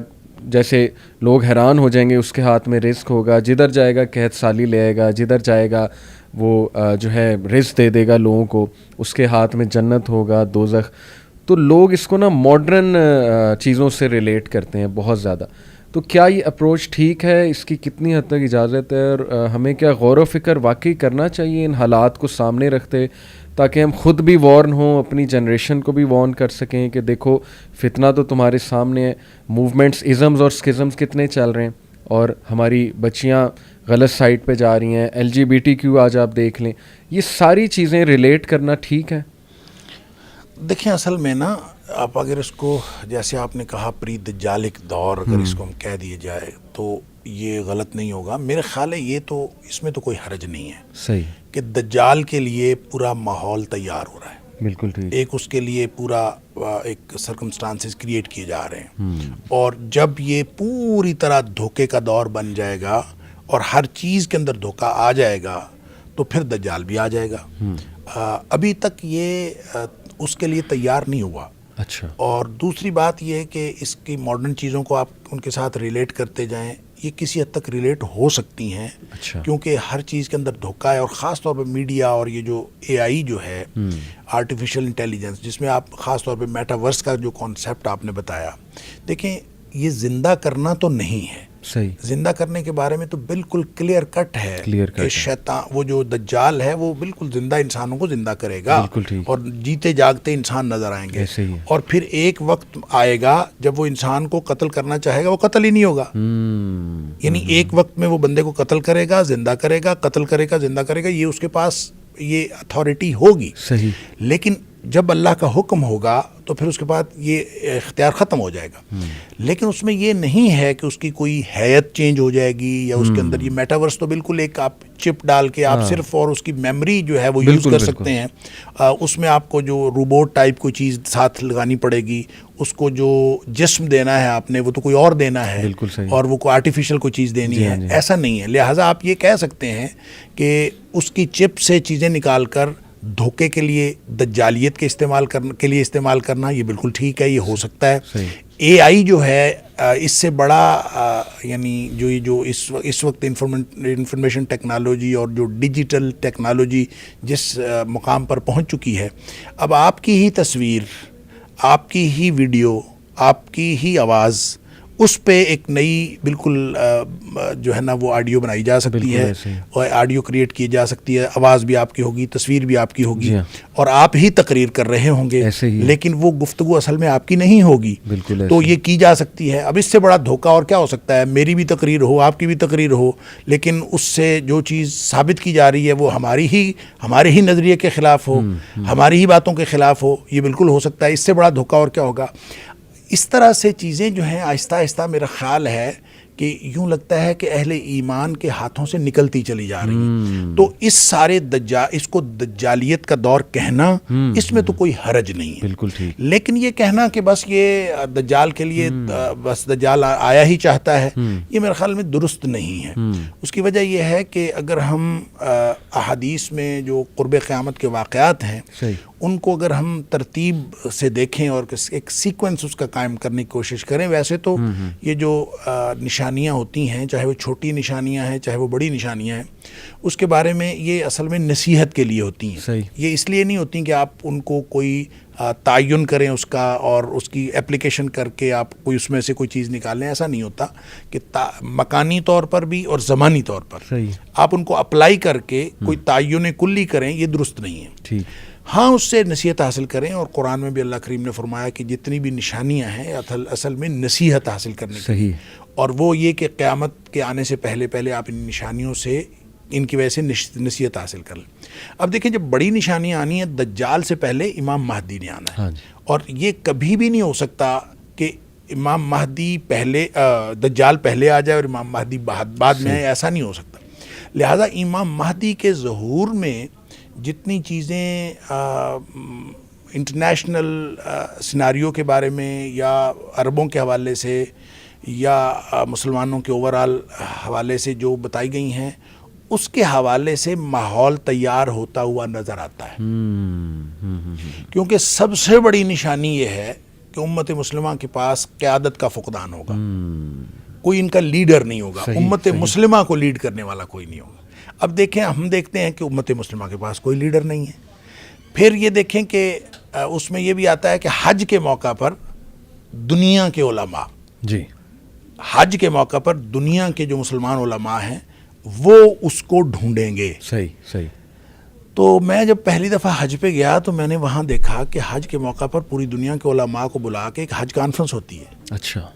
جیسے لوگ حیران ہو جائیں گے. اس کے ہاتھ میں رزق ہوگا، جدھر جائے گا قحط سالی لے آئے گا، جدھر جائے گا وہ جو ہے رزق دے دے گا لوگوں کو، اس کے ہاتھ میں جنت ہوگا، دوزخ. تو لوگ اس کو نا ماڈرن چیزوں سے ریلیٹ کرتے ہیں بہت زیادہ. تو کیا یہ اپروچ ٹھیک ہے؟ اس کی کتنی حد تک اجازت ہے؟ اور ہمیں کیا غور و فکر واقعی کرنا چاہیے ان حالات کو سامنے رکھتے، تاکہ ہم خود بھی وارن ہوں، اپنی جنریشن کو بھی وارن کر سکیں کہ دیکھو فتنہ تو تمہارے سامنے ہے، موومنٹس، ازمز اور اسکزمز کتنے چل رہے ہیں، اور ہماری بچیاں غلط سائٹ پہ جا رہی ہیں، LGBTQ آج آپ دیکھ لیں. یہ ساری چیزیں ریلیٹ کرنا ٹھیک ہے؟ دیکھیں اصل میں نا آپ اگر اس کو جیسے آپ نے کہا پری دجالک دور اگر اس کو ہم کہہ دیے جائے تو یہ غلط نہیں ہوگا. میرے خیال ہے یہ تو اس میں تو کوئی حرج نہیں ہے صحیح کہ دجال کے لیے پورا ماحول تیار ہو رہا ہے. بالکل ٹھیک. ایک اس کے لیے پورا ایک سرکمسٹانسز کریٹ کیے جا رہے ہیں. اور جب یہ پوری طرح دھوکے کا دور بن جائے گا اور ہر چیز کے اندر دھوکہ آ جائے گا تو پھر دجال بھی آ جائے گا. ابھی تک یہ اس کے لیے تیار نہیں ہوا. اچھا. اور دوسری بات یہ ہے کہ اس کی ماڈرن چیزوں کو آپ ان کے ساتھ ریلیٹ کرتے جائیں, یہ کسی حد تک ریلیٹ ہو سکتی ہیں. اچھا. کیونکہ ہر چیز کے اندر دھوکہ ہے, اور خاص طور پہ میڈیا اور یہ جو اے آئی جو ہے آرٹیفیشل انٹیلیجنس, جس میں آپ خاص طور پہ میٹاورس کا جو کانسیپٹ آپ نے بتایا, دیکھیں یہ زندہ کرنا تو نہیں ہے. صحیح. زندہ کرنے کے بارے میں تو بالکل کلیئر کٹ ہے کہ شیطان, وہ جو دجال ہے وہ بالکل زندہ انسانوں کو زندہ کرے گا اور جیتے جاگتے انسان نظر آئیں گے. اور پھر ایک وقت آئے گا جب وہ انسان کو قتل کرنا چاہے گا, وہ قتل ہی نہیں ہوگا. یعنی ایک وقت میں وہ بندے کو قتل کرے گا, زندہ کرے گا, قتل کرے گا, زندہ کرے گا, یہ اس کے پاس یہ اتھارٹی ہوگی. صحیح. لیکن جب اللہ کا حکم ہوگا تو پھر اس کے بعد یہ اختیار ختم ہو جائے گا. لیکن اس میں یہ نہیں ہے کہ اس کی کوئی حیت چینج ہو جائے گی یا اس کے اندر یہ میٹاورس تو بالکل ایک آپ چپ ڈال کے آپ صرف اور اس کی میموری جو ہے وہ یوز کر سکتے ہیں. اس میں آپ کو جو روبوٹ ٹائپ کوئی چیز ساتھ لگانی پڑے گی, اس کو جو جسم دینا ہے آپ نے وہ تو کوئی اور دینا ہے, اور وہ کوئی آرٹیفیشل کوئی چیز دینی ہے, ایسا نہیں ہے. لہٰذا آپ یہ کہہ سکتے ہیں کہ اس کی چپ سے چیزیں نکال کر دھوکے کے لیے, دجالیت کے استعمال کرنا یہ بالکل ٹھیک ہے, یہ ہو سکتا ہے. اے آئی جو ہے اس سے بڑا یعنی جو اس وقت انفارمیشن ٹیکنالوجی اور جو ڈیجیٹل ٹیکنالوجی جس مقام پر پہنچ چکی ہے, اب آپ کی ہی تصویر, آپ کی ہی ویڈیو, آپ کی ہی آواز, اس پہ ایک نئی بالکل جو ہے نا وہ آڈیو بنائی جا سکتی ہے, اور آڈیو کریٹ کی جا سکتی ہے, آواز بھی آپ کی ہوگی, تصویر بھی آپ کی ہوگی, اور آپ ہی تقریر کر رہے ہوں گے, لیکن وہ گفتگو اصل میں آپ کی نہیں ہوگی. تو یہ کی جا سکتی ہے. اب اس سے بڑا دھوکہ اور کیا ہو سکتا ہے؟ میری بھی تقریر ہو, آپ کی بھی تقریر ہو, لیکن اس سے جو چیز ثابت کی جا رہی ہے وہ ہمارے ہی نظریے کے خلاف ہو, ہماری ہی باتوں کے خلاف ہو. یہ بالکل ہو سکتا ہے. اس سے بڑا دھوکہ اور کیا ہوگا؟ اس طرح سے چیزیں جو ہیں آہستہ آہستہ میرا خیال ہے کہ یوں لگتا ہے کہ اہل ایمان کے ہاتھوں سے نکلتی چلی جا رہی ہیں. تو اس سارے اس کو دجالیت کا دور کہنا, اس میں تو کوئی حرج نہیں ہے. بالکل ٹھیک. لیکن یہ کہنا کہ بس یہ دجال کے لیے بس دجال آیا ہی چاہتا ہے, یہ میرے خیال میں درست نہیں ہے. اس کی وجہ یہ ہے کہ اگر ہم احادیث میں جو قرب قیامت کے واقعات ہیں ان کو اگر ہم ترتیب سے دیکھیں اور ایک سیکوینس اس کا قائم کرنے کی کوشش کریں, ویسے تو یہ جو نشانیاں ہوتی ہیں, چاہے وہ چھوٹی نشانیاں ہیں چاہے وہ بڑی نشانیاں ہیں, اس کے بارے میں یہ اصل میں نصیحت کے لیے ہوتی ہیں. یہ اس لیے نہیں ہوتی کہ آپ ان کو کوئی تعین کریں اس کا اور اس کی اپلیکیشن کر کے آپ کوئی اس میں سے کوئی چیز نکالیں. ایسا نہیں ہوتا کہ مکانی طور پر بھی اور زمانی طور پر آپ ان کو اپلائی کر کے کوئی تعین کلی کریں, یہ درست نہیں ہے. ہاں اس سے نصیحت حاصل کریں, اور قرآن میں بھی اللہ کریم نے فرمایا کہ جتنی بھی نشانیاں ہیں اصل میں نصیحت حاصل کرنے کی, اور وہ یہ کہ قیامت کے آنے سے پہلے آپ ان نشانیوں سے, ان کی وجہ سے نصیحت حاصل کر لیں. اب دیکھیں جب بڑی نشانیاں آنی ہیں, دجال سے پہلے امام مہدی نے آنا ہے, اور یہ کبھی بھی نہیں ہو سکتا کہ امام مہدی پہلے, دجال پہلے آ جائے اور امام مہدی بعد میں آئے, ایسا نہیں ہو سکتا. لہذا امام مہدی کے ظہور میں جتنی چیزیں انٹرنیشنل سیناریو کے بارے میں یا عربوں کے حوالے سے یا مسلمانوں کے اوورال حوالے سے جو بتائی گئی ہیں, اس کے حوالے سے ماحول تیار ہوتا ہوا نظر آتا ہے. کیونکہ سب سے بڑی نشانی یہ ہے کہ امت مسلمہ کے پاس قیادت کا فقدان ہوگا, کوئی ان کا لیڈر نہیں ہوگا, امت مسلمہ کو لیڈ کرنے والا کوئی نہیں ہوگا. اب دیکھیں, ہم دیکھتے ہیں کہ امت مسلمہ کے پاس کوئی لیڈر نہیں ہے. پھر یہ دیکھیں کہ اس میں یہ بھی آتا ہے کہ حج کے موقع پر دنیا کے علماء, حج کے موقع پر دنیا کے جو مسلمان علماء ہیں وہ اس کو ڈھونڈیں گے. صحیح. تو میں جب پہلی دفعہ حج پہ گیا تو میں نے وہاں دیکھا کہ حج کے موقع پر پوری دنیا کے علماء کو بلا کے ایک حج کانفرنس ہوتی ہے. اچھا.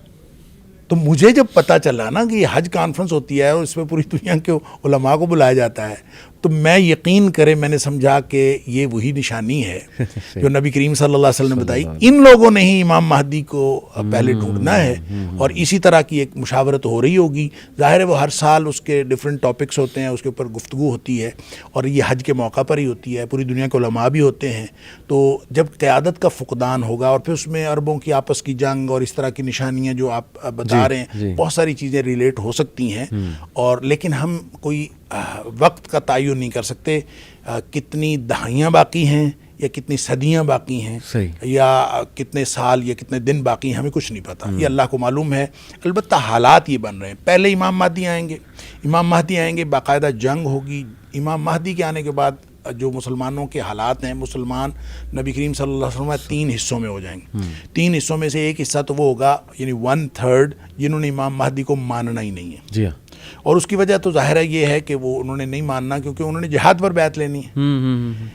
تو مجھے جب پتہ چلا نا کہ یہ حج کانفرنس ہوتی ہے اور اس میں پوری دنیا کے علماء کو بلایا جاتا ہے, تو میں یقین کرے میں نے سمجھا کہ یہ وہی نشانی ہے جو نبی کریم صلی اللہ علیہ وسلم نے بتائی. ان لوگوں نے ہی امام مہدی کو پہلے ڈھونڈنا ہے اور اسی طرح کی ایک مشاورت ہو رہی ہوگی. ظاہر ہے وہ ہر سال اس کے ڈفرینٹ ٹاپکس ہوتے ہیں, اس کے اوپر گفتگو ہوتی ہے اور یہ حج کے موقع پر ہی ہوتی ہے. پوری دنیا کے علماء بھی ہوتے ہیں. تو جب قیادت کا فقدان ہوگا اور پھر اس میں عربوں کی آپس کی جنگ اور اس طرح کی نشانیاں جو آپ بتا رہے ہیں, بہت ساری چیزیں ریلیٹ ہو سکتی ہیں. اور لیکن ہم کوئی وقت کا تعین نہیں کر سکتے کتنی دہائیاں باقی ہیں یا کتنی صدیاں باقی ہیں یا کتنے سال یا کتنے دن باقی ہیں, ہمیں کچھ نہیں پتہ. یہ اللہ کو معلوم ہے. البتہ حالات یہ بن رہے ہیں. پہلے امام مہدی آئیں گے, باقاعدہ جنگ ہوگی. امام مہدی کے آنے کے بعد جو مسلمانوں کے حالات ہیں, مسلمان نبی کریم صلی اللہ علیہ وسلم 3 حصوں میں ہو جائیں گے. 3 حصوں میں سے ایک حصہ تو وہ ہوگا یعنی 1/3 جنہوں نے امام مہدی کو ماننا ہی نہیں ہے. جی ہاں. اور اس کی وجہ تو ظاہر ہے یہ ہے کہ وہ انہوں نے نہیں ماننا کیونکہ انہوں نے جہاد پر بیعت لینی ہے.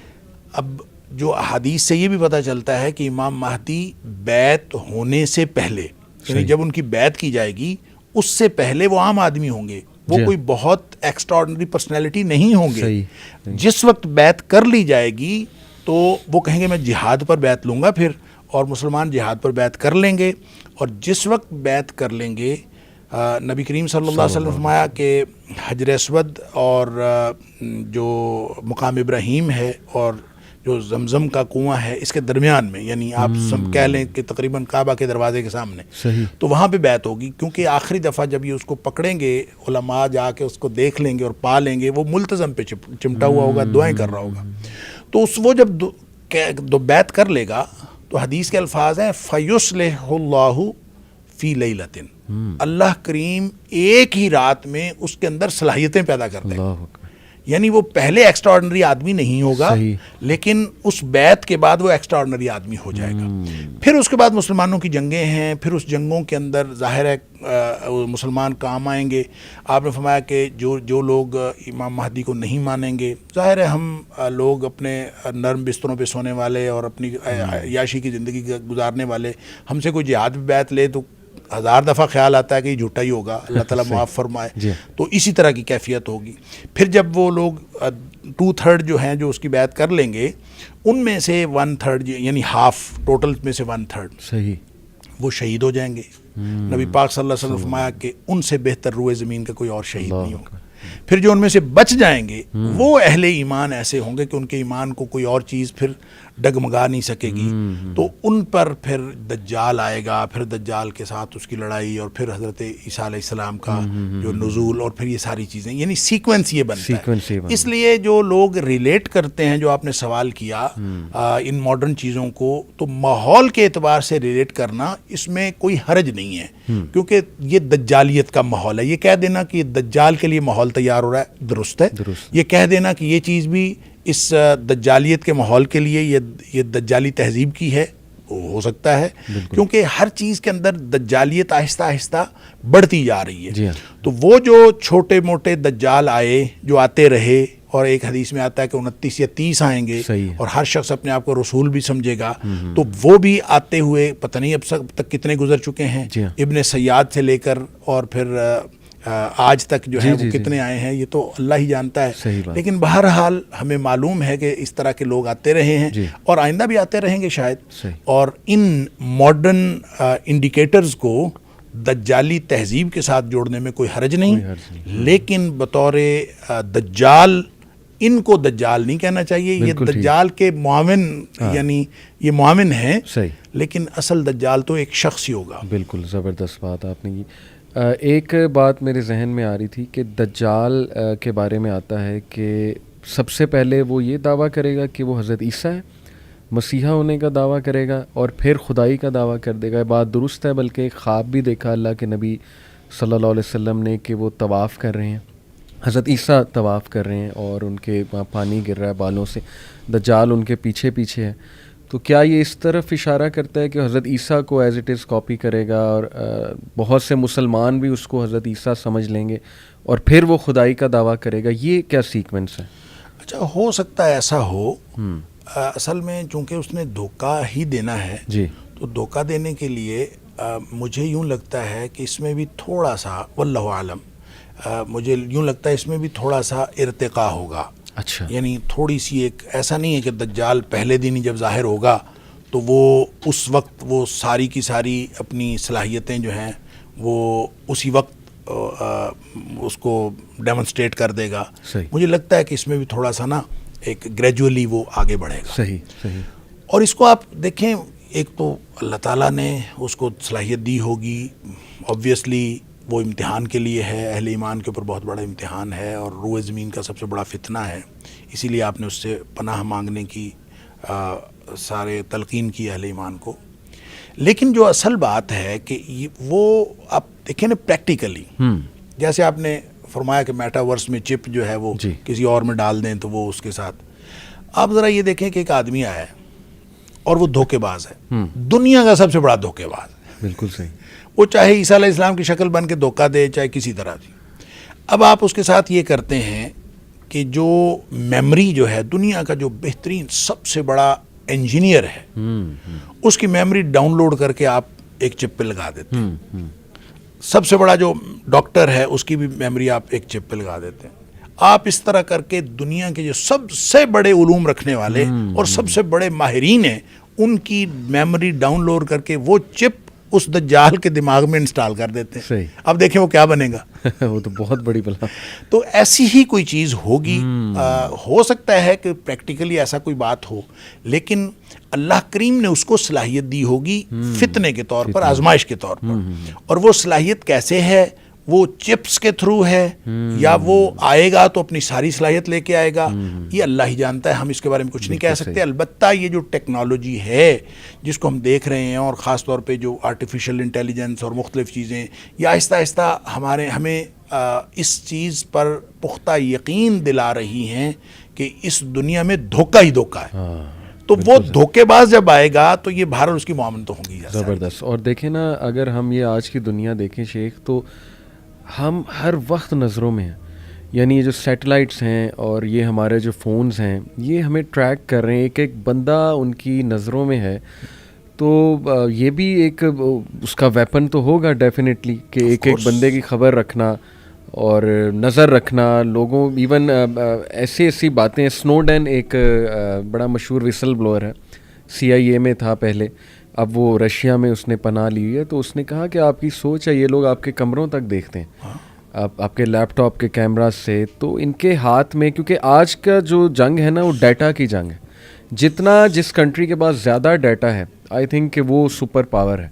اب جو احادیث سے یہ بھی پتہ چلتا ہے کہ امام مہدی بیعت ہونے سے پہلے یعنی جب ان کی بیعت کی جائے گی اس سے پہلے وہ عام آدمی ہوں گے, وہ کوئی بہت ایکسٹراڈنری پرسنالٹی نہیں ہوں گے. جس وقت بیعت کر لی جائے گی تو وہ کہیں گے میں جہاد پر بیعت لوں گا پھر, اور مسلمان جہاد پر بیعت کر لیں گے. اور جس وقت بیعت کر لیں گے نبی کریم صلی اللہ علیہ وسلم فرمایا کہ حجر اسود اور جو مقام ابراہیم ہے اور جو زمزم کا کنواں ہے اس کے درمیان میں, یعنی آپ کہہ لیں کہ تقریباً کعبہ کے دروازے کے سامنے, تو وہاں پہ بیعت ہوگی. کیونکہ آخری دفعہ جب یہ اس کو پکڑیں گے, علماء جا کے اس کو دیکھ لیں گے اور پا لیں گے, وہ ملتزم پہ چمٹا ہوا ہوگا, دعائیں کر رہا ہوگا. تو وہ جب بیعت کر لے گا تو حدیث کے الفاظ ہیں فَيُصْلِحُ اللَّهُ فِي لَيْلَةٍ, اللہ کریم ایک ہی رات میں اس کے اندر صلاحیتیں پیدا کر دیں. یعنی وہ پہلے ایکسٹراڈنری آدمی نہیں ہوگا لیکن اس بیعت کے بعد وہ ایکسٹراڈنری آدمی ہو جائے گا. پھر اس کے بعد مسلمانوں کی جنگیں ہیں, پھر اس جنگوں کے اندر ظاہر ہے مسلمان کام آئیں گے. آپ نے فرمایا کہ جو لوگ امام مہدی کو نہیں مانیں گے, ظاہر ہے ہم لوگ اپنے نرم بستروں پہ سونے والے اور اپنی عیاشی کی زندگی گزارنے والے, ہم سے کوئی جہاد بھی بیعت لے تو 1000 دفعہ خیال آتا ہے کہ یہ جھوٹا ہی ہوگا, اللہ تعالیٰ معاف فرمائے. تو اسی طرح کی کیفیت ہوگی. پھر جب وہ لوگ 2/3 جو ہیں جو اس کی بیعت کر لیں گے, ان میں سے 1/3 یعنی ہاف ٹوٹل میں سے 1/3 وہ شہید ہو جائیں گے. نبی پاک صلی اللہ علیہ وسلم فرمایا کہ ان سے بہتر روئے زمین کا کوئی اور شہید نہیں ہوگا. پھر جو ان میں سے بچ جائیں گے وہ اہل ایمان ایسے ہوں گے کہ ان کے ایمان کو کوئی اور چیز پھر ڈگمگا نہیں سکے گی. تو ان پر پھر دجال آئے گا, پھر دجال کے ساتھ اس کی لڑائی, اور پھر حضرت عیسیٰ علیہ السلام کا جو نزول, اور پھر یہ ساری چیزیں, یعنی سیکوینس یہ بنتا ہے. اس لیے جو لوگ ریلیٹ کرتے ہیں, جو آپ نے سوال کیا ان ماڈرن چیزوں کو, تو ماحول کے اعتبار سے ریلیٹ کرنا اس میں کوئی حرج نہیں ہے کیونکہ یہ دجالیت کا ماحول ہے. یہ کہہ دینا کہ یہ دجال کے لیے ماحول تیار ہو رہا ہے درست ہے. یہ کہہ دینا کہ یہ چیز بھی اس دجالیت کے ماحول کے لیے یہ دجالی تہذیب کی ہے, ہو سکتا ہے. کیونکہ ہر چیز کے اندر دجالیت آہستہ آہستہ بڑھتی جا رہی ہے. تو وہ جو چھوٹے موٹے دجال آئے, جو آتے رہے, اور ایک حدیث میں آتا ہے کہ 29 یا 30 آئیں گے اور ہر شخص اپنے آپ کو رسول بھی سمجھے گا, تو وہ بھی آتے ہوئے پتہ نہیں اب تک کتنے گزر چکے ہیں. ابن سیاد سے لے کر اور پھر آج تک جو ہے وہ کتنے آئے ہیں یہ تو اللہ ہی جانتا ہے. لیکن بہرحال ہمیں معلوم ہے کہ اس طرح کے لوگ آتے رہے ہیں اور آئندہ بھی آتے رہیں گے شاید. اور ان ماڈرن انڈیکیٹرز کو دجالی تہذیب کے ساتھ جوڑنے میں کوئی حرج نہیں, لیکن بطور دجال ان کو دجال نہیں کہنا چاہیے. یہ دجال کے معاون, یعنی یہ معاون ہیں, لیکن اصل دجال تو ایک شخص ہی ہوگا. بالکل زبردست بات آپ نے کی. ایک بات میرے ذہن میں آ رہی تھی کہ دجال کے بارے میں آتا ہے کہ سب سے پہلے وہ یہ دعویٰ کرے گا کہ وہ حضرت عیسیٰ ہے, مسیحا ہونے کا دعویٰ کرے گا, اور پھر خدائی کا دعویٰ کر دے گا. بات درست ہے, بلکہ ایک خواب بھی دیکھا اللہ کے نبی صلی اللہ علیہ وسلم نے کہ وہ طواف کر رہے ہیں, حضرت عیسیٰ طواف کر رہے ہیں اور ان کے وہاں پانی گر رہا ہے بالوں سے, دجال ان کے پیچھے پیچھے ہے. تو کیا یہ اس طرف اشارہ کرتا ہے کہ حضرت عیسیٰ کو ایز اٹ از کاپی کرے گا اور بہت سے مسلمان بھی اس کو حضرت عیسیٰ سمجھ لیں گے اور پھر وہ خدائی کا دعویٰ کرے گا؟ یہ کیا سیکوینس ہے؟ اچھا, ہو سکتا ہے ایسا ہو. اصل میں چونکہ اس نے دھوکہ ہی دینا ہے, تو دھوکہ دینے کے لیے مجھے یوں لگتا ہے کہ اس میں بھی تھوڑا سا, واللہ عالم, مجھے یوں لگتا ہے اس میں بھی تھوڑا سا ارتقاء ہوگا. اچھا. یعنی تھوڑی سی ایک ایسا نہیں ہے کہ دجال پہلے دن ہی جب ظاہر ہوگا تو وہ اس وقت وہ ساری کی ساری اپنی صلاحیتیں جو ہیں وہ اسی وقت اس کو ڈیمونسٹریٹ کر دے گا. صحیح. مجھے لگتا ہے کہ اس میں بھی تھوڑا سا نا ایک گریجولی وہ آگے بڑھے گا. صحیح. اور اس کو آپ دیکھیں، ایک تو اللہ تعالیٰ نے اس کو صلاحیت دی ہوگی، آبویسلی وہ امتحان کے لیے ہے، اہل ایمان کے اوپر بہت بڑا امتحان ہے اور روئے زمین کا سب سے بڑا فتنہ ہے، اسی لیے آپ نے اس سے پناہ مانگنے کی سارے تلقین کی اہل ایمان کو. لیکن جو اصل بات ہے کہ وہ آپ دیکھیں نا پریکٹیکلی، جیسے آپ نے فرمایا کہ میٹاورس میں چپ جو ہے وہ کسی اور میں ڈال دیں تو وہ اس کے ساتھ، آپ ذرا یہ دیکھیں کہ ایک آدمی آیا ہے اور وہ دھوکے باز ہے، دنیا کا سب سے بڑا دھوکے باز ہے. بالکل صحیح. وہ چاہے عیسیٰ علیہ السلام کی شکل بن کے دھوکہ دے، چاہے کسی طرح بھی. اب آپ اس کے ساتھ یہ کرتے ہیں کہ جو میموری جو ہے دنیا کا جو بہترین سب سے بڑا انجینئر ہے اس کی میموری ڈاؤن لوڈ کر کے آپ ایک چپ پہ لگا دیتے ہیں. سب سے بڑا جو ڈاکٹر ہے اس کی بھی میموری آپ ایک چپ پہ لگا دیتے ہیں. آپ اس طرح کر کے دنیا کے جو سب سے بڑے علوم رکھنے والے اور سب سے بڑے ماہرین ہیں ان کی میموری ڈاؤن لوڈ کر کے وہ چپ اس دجال کے دماغ میں انسٹال کر دیتے ہیں. صحیح. اب دیکھیں وہ کیا بنے گا. وہ تو بہت بڑی بلا. تو ایسی ہی کوئی چیز ہوگی. ہو سکتا ہے کہ پریکٹیکلی ایسا کوئی بات ہو، لیکن اللہ کریم نے اس کو صلاحیت دی ہوگی فتنے کے طور پر، آزمائش کے طور پر. اور وہ صلاحیت کیسے ہے؟ وہ چپس کے تھرو ہے یا وہ آئے گا تو اپنی ساری صلاحیت لے کے آئے گا، یہ اللہ ہی جانتا ہے. ہم اس کے بارے میں کچھ نہیں کہہ سکتے. البتہ یہ جو ٹیکنالوجی ہے جس کو ہم دیکھ رہے ہیں، اور خاص طور پہ جو آرٹیفیشل انٹیلیجنس اور مختلف چیزیں، یہ آہستہ آہستہ ہمیں اس چیز پر پختہ یقین دلا رہی ہیں کہ اس دنیا میں دھوکہ ہی دھوکہ ہے. تو وہ دھوکے باز جب آئے گا تو یہ بہرحال اس کی معاملت تو ہوگی. زبردست. اور دیکھیں نا، اگر ہم یہ آج کی دنیا دیکھیں شیخ، تو ہم ہر وقت نظروں میں ہیں. یعنی یہ جو سیٹلائٹس ہیں اور یہ ہمارے جو فونز ہیں یہ ہمیں ٹریک کر رہے ہیں. ایک بندہ ان کی نظروں میں ہے تو یہ بھی ایک اس کا ویپن تو ہوگا ڈیفینیٹلی کہ ایک بندے کی خبر رکھنا اور نظر رکھنا لوگوں. ایون ایسی باتیں، سنوڈن ایک بڑا مشہور وسل بلوئر ہے، CIA میں تھا پہلے، اب وہ رشیا میں اس نے پناہ لی ہے. تو اس نے کہا کہ آپ کی سوچ ہے، یہ لوگ آپ کے کمروں تک دیکھتے ہیں، آپ کے لیپ ٹاپ کے کیمراز سے. تو ان کے ہاتھ میں، کیونکہ آج کا جو جنگ ہے نا وہ ڈیٹا کی جنگ ہے. جتنا جس کنٹری کے پاس زیادہ ڈیٹا ہے آئی تھنک کہ وہ سپر پاور ہے.